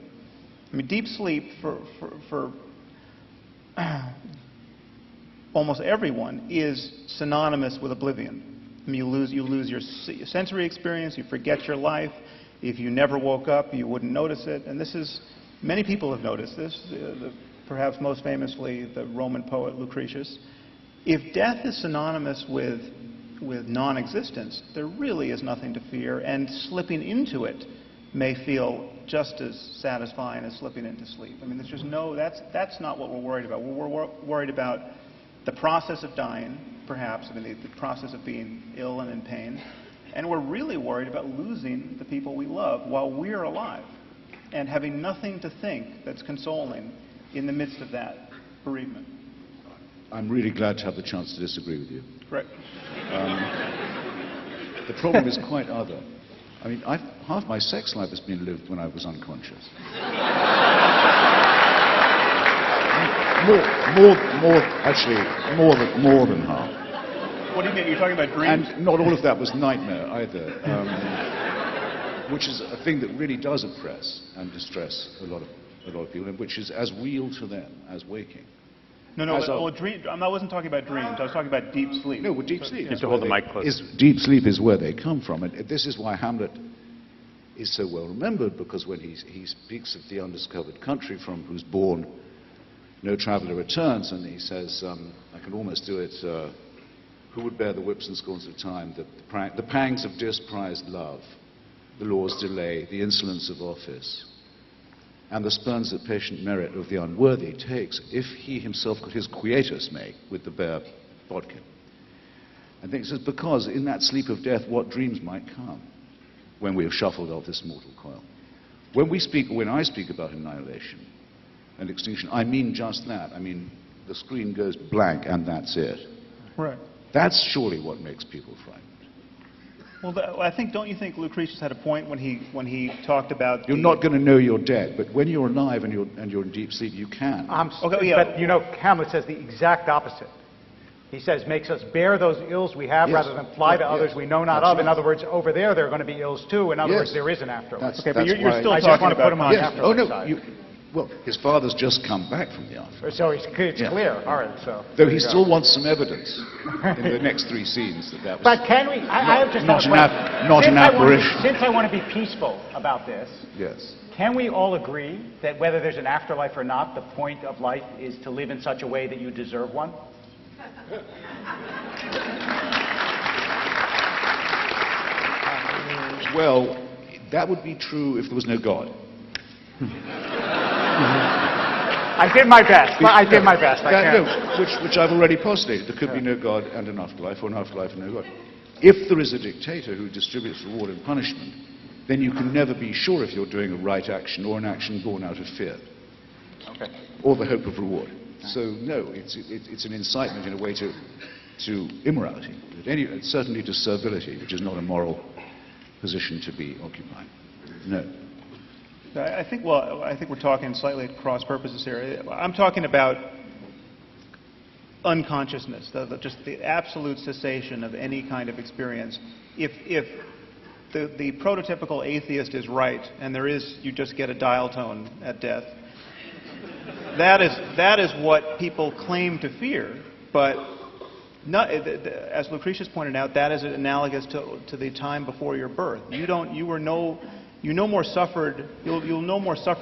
I mean, deep sleep for almost everyone is synonymous with oblivion. I mean, you lose your sensory experience, you forget your life. If you never woke up, you wouldn't notice it. And this is, many people have noticed this, perhaps most famously the Roman poet Lucretius. If death is synonymous with non-existence, there really is nothing to fear, and slipping into it may feel just as satisfying as slipping into sleep. I mean, there's just that's not what we're worried about. We're worried about the process of dying, perhaps, I mean, the process of being ill and in pain, and we're really worried about losing the people we love while we're alive and having nothing to think that's consoling in the midst of that bereavement. I'm really glad to have the chance to disagree with you. Right. The problem is quite other. I mean, half my sex life has been lived when I was unconscious. More than half. What do you mean? You're talking about dreams? And not all of that was nightmare either, which is a thing that really does oppress and distress a lot of people, and which is as real to them as waking. No, I wasn't talking about dreams. I was talking about deep sleep. No, well, deep sleep. You have to hold the mic close. Deep sleep is where they come from, and this is why Hamlet is so well remembered, because when he speaks of the undiscovered country from whose bourne no traveller returns, and he says, I can almost do it, who would bear the whips and scorns of time, the pangs of disprized love, the law's delay, the insolence of office, and the spurns that patient merit of the unworthy takes, if he himself could his quietus make with the bare bodkin. I think it says, because in that sleep of death, what dreams might come when we have shuffled off this mortal coil. When I speak about annihilation and extinction, I mean just that. I mean, the screen goes blank and that's it. Right. That's surely what makes people frightened. Well, don't you think Lucretius had a point when he talked about... You're not going to know you're dead, but when you're alive and you're in deep sleep, you can. But, Hamlet says the exact opposite. He says, makes us bear those ills we have rather than fly to others we know not of. In other words, over there are going to be ills too. In other words, there is an afterlife. Okay, but you're still I talking just want to about put him on the afterlife Oh, no. side. Well, his father's just come back from the afterlife. So it's clear. All right. So Though he still wants some evidence in the next 3 scenes that was... But can we? I have just not an apparition. Since I want to be peaceful about this, Yes. can we all agree that whether there's an afterlife or not, the point of life is to live in such a way that you deserve one? Well, that would be true if there was no God. I did my best. I did my best. Which I've already postulated. There could be no God and an afterlife, or an afterlife and no God. If there is a dictator who distributes reward and punishment, then you can never be sure if you're doing a right action or an action born out of fear, or the hope of reward. So no, it's an incitement in a way to immorality, certainly to servility, which is not a moral position to be occupied. No. I think we're talking slightly at cross purposes here. I'm talking about unconsciousness, just the absolute cessation of any kind of experience. If the prototypical atheist is right, and you just get a dial tone at death, that is what people claim to fear. But as Lucretius pointed out, that is analogous to the time before your birth. You'll no more suffer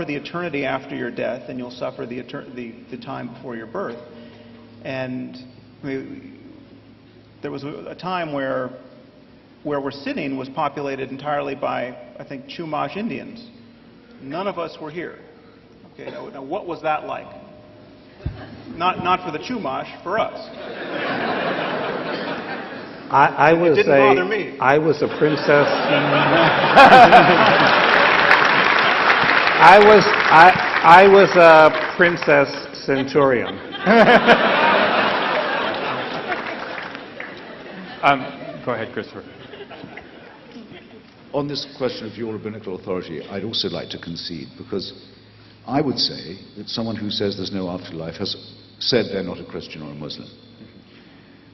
the eternity after your death than you'll suffer the time before your birth. And there was a time where we're sitting was populated entirely by, I think, Chumash Indians. None of us were here. Okay, now what was that like? Not for the Chumash, for us. It didn't bother me. I was a princess. I was a princess centurion. Go ahead, Christopher. On this question of your rabbinical authority, I'd also like to concede, because I would say that someone who says there's no afterlife has said they're not a Christian or a Muslim.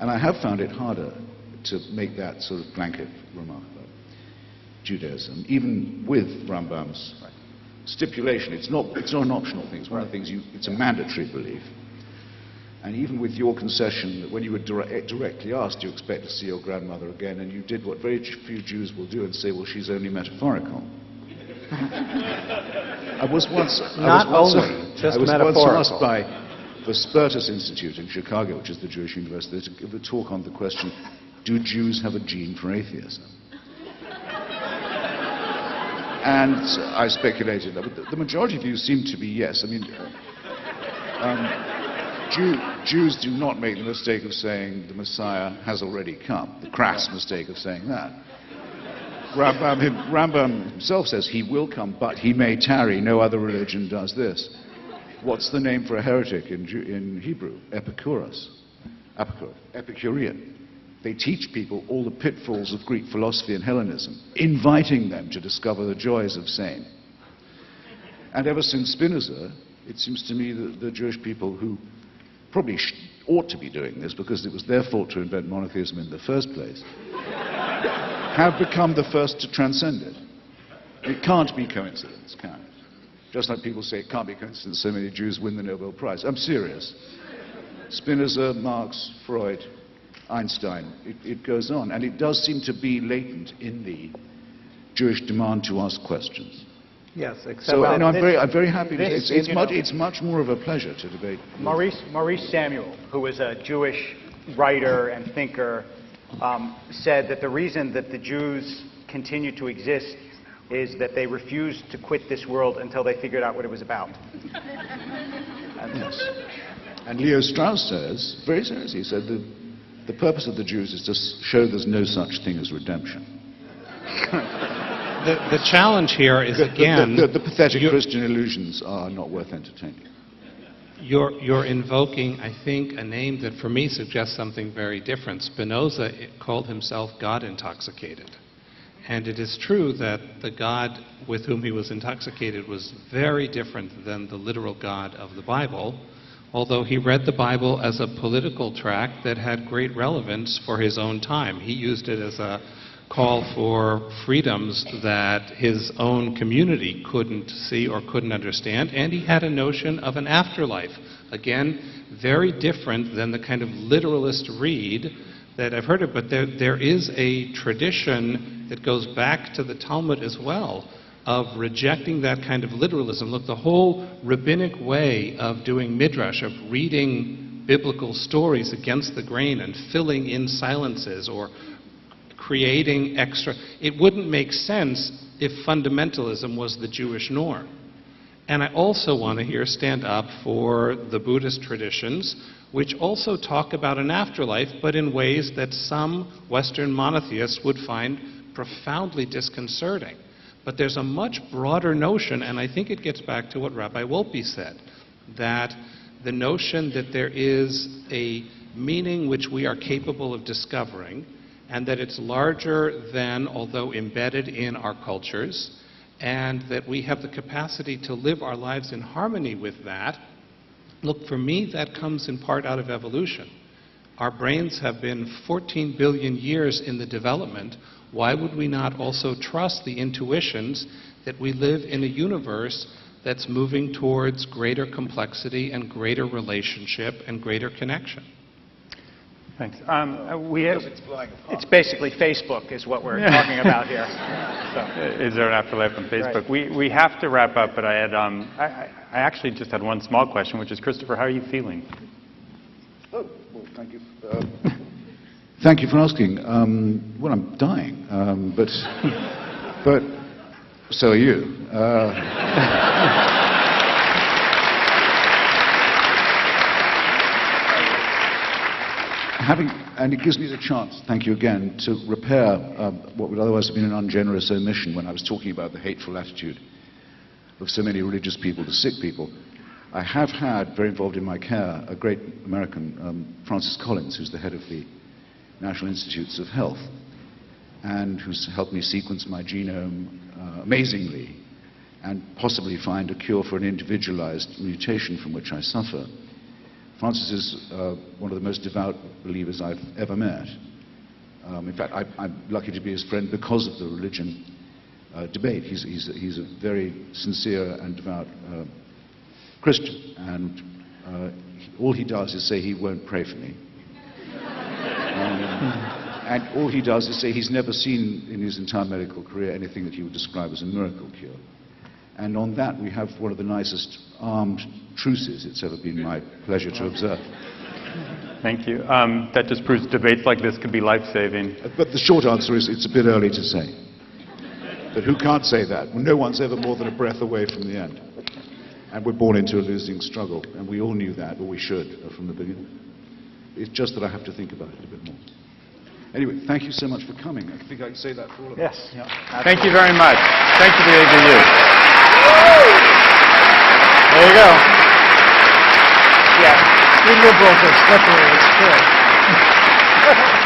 And I have found it harder to make that sort of blanket remark about Judaism, even with Rambam's stipulation. It's not an optional thing. It's one of the things it's a mandatory belief. And even with your concession that when you were directly asked, do you expect to see your grandmother again, and you did what very few Jews will do and say, well, she's only metaphorical. I was once asked by the Spertus Institute in Chicago, which is the Jewish university, to give a talk on the question, do Jews have a gene for atheism? And I speculated that, but the majority of you seem to be yes. I mean, Jews do not make the mistake of saying the Messiah has already come, the crass mistake of saying that. Rambam himself says he will come, but he may tarry. No other religion does this. What's the name for a heretic in Hebrew? Epicurean. They teach people all the pitfalls of Greek philosophy and Hellenism, inviting them to discover the joys of sane. And ever since Spinoza, it seems to me that the Jewish people who probably ought to be doing this, because it was their fault to invent monotheism in the first place, have become the first to transcend it. It can't be coincidence, can it? Just like people say it can't be coincidence so many Jews win the Nobel Prize. I'm serious. Spinoza, Marx, Freud, Einstein, it goes on. And it does seem to be latent in the Jewish demand to ask questions. Yes, except so I'm very happy to it's much more of a pleasure to debate. Maurice Samuel, who was a Jewish writer and thinker, said that the reason that the Jews continue to exist is that they refused to quit this world until they figured out what it was about. Yes. And Leo Strauss says, very seriously, he said the purpose of the Jews is to show there's no such thing as redemption. The challenge here is, again... The pathetic Christian illusions are not worth entertaining. You're invoking, I think, a name that for me suggests something very different. Spinoza called himself God intoxicated. And it is true that the God with whom he was intoxicated was very different than the literal God of the Bible, although he read the Bible as a political tract that had great relevance for his own time. He used it as a call for freedoms that his own community couldn't see or couldn't understand, and he had a notion of an afterlife. Again, very different than the kind of literalist read that I've heard of, but there is a tradition that goes back to the Talmud as well of rejecting that kind of literalism. Look, the whole rabbinic way of doing midrash, of reading biblical stories against the grain and filling in silences or creating extra, it wouldn't make sense if fundamentalism was the Jewish norm. And I also want to here stand up for the Buddhist traditions, which also talk about an afterlife, but in ways that some Western monotheists would find profoundly disconcerting. But there's a much broader notion, and I think it gets back to what Rabbi Wolpe said, that the notion that there is a meaning which we are capable of discovering, and that it's larger than, although embedded in our cultures, and that we have the capacity to live our lives in harmony with that. Look, for me, that comes in part out of evolution. Our brains have been 14 billion years in the development. Why would we not also trust the intuitions that we live in a universe that's moving towards greater complexity and greater relationship and greater connection? Thanks. It's basically Facebook is what we're talking about here. So. Is there an afterlife on Facebook? Right. We have to wrap up, but I had I actually just had one small question, which is, Christopher, how are you feeling? Oh, well, thank you. Thank you for asking. Well, I'm dying, but so are you. And it gives me the chance, thank you again, to repair what would otherwise have been an ungenerous omission when I was talking about the hateful attitude of so many religious people to sick people. I have had, very involved in my care, a great American, Francis Collins, who's the head of the National Institutes of Health, and who's helped me sequence my genome amazingly, and possibly find a cure for an individualized mutation from which I suffer. Francis is one of the most devout believers I've ever met. In fact, I'm lucky to be his friend because of the religion debate. He's a very sincere and devout Christian, and all he does is say he won't pray for me. And all he does is say he's never seen in his entire medical career anything that he would describe as a miracle cure. And on that, we have one of the nicest armed truces it's ever been my pleasure to observe. Thank you. That just proves debates like this could be life-saving. But the short answer is it's a bit early to say. But who can't say that? No one's ever more than a breath away from the end. And we're born into a losing struggle, and we all knew that, or we should, from the beginning. It's just that I have to think about it a bit more. Anyway, thank you so much for coming. I think I can say that for all of us. Yes. Thank you very much. Thank you to the ABU. There you go. Yeah, we liberals are slippery, it's true.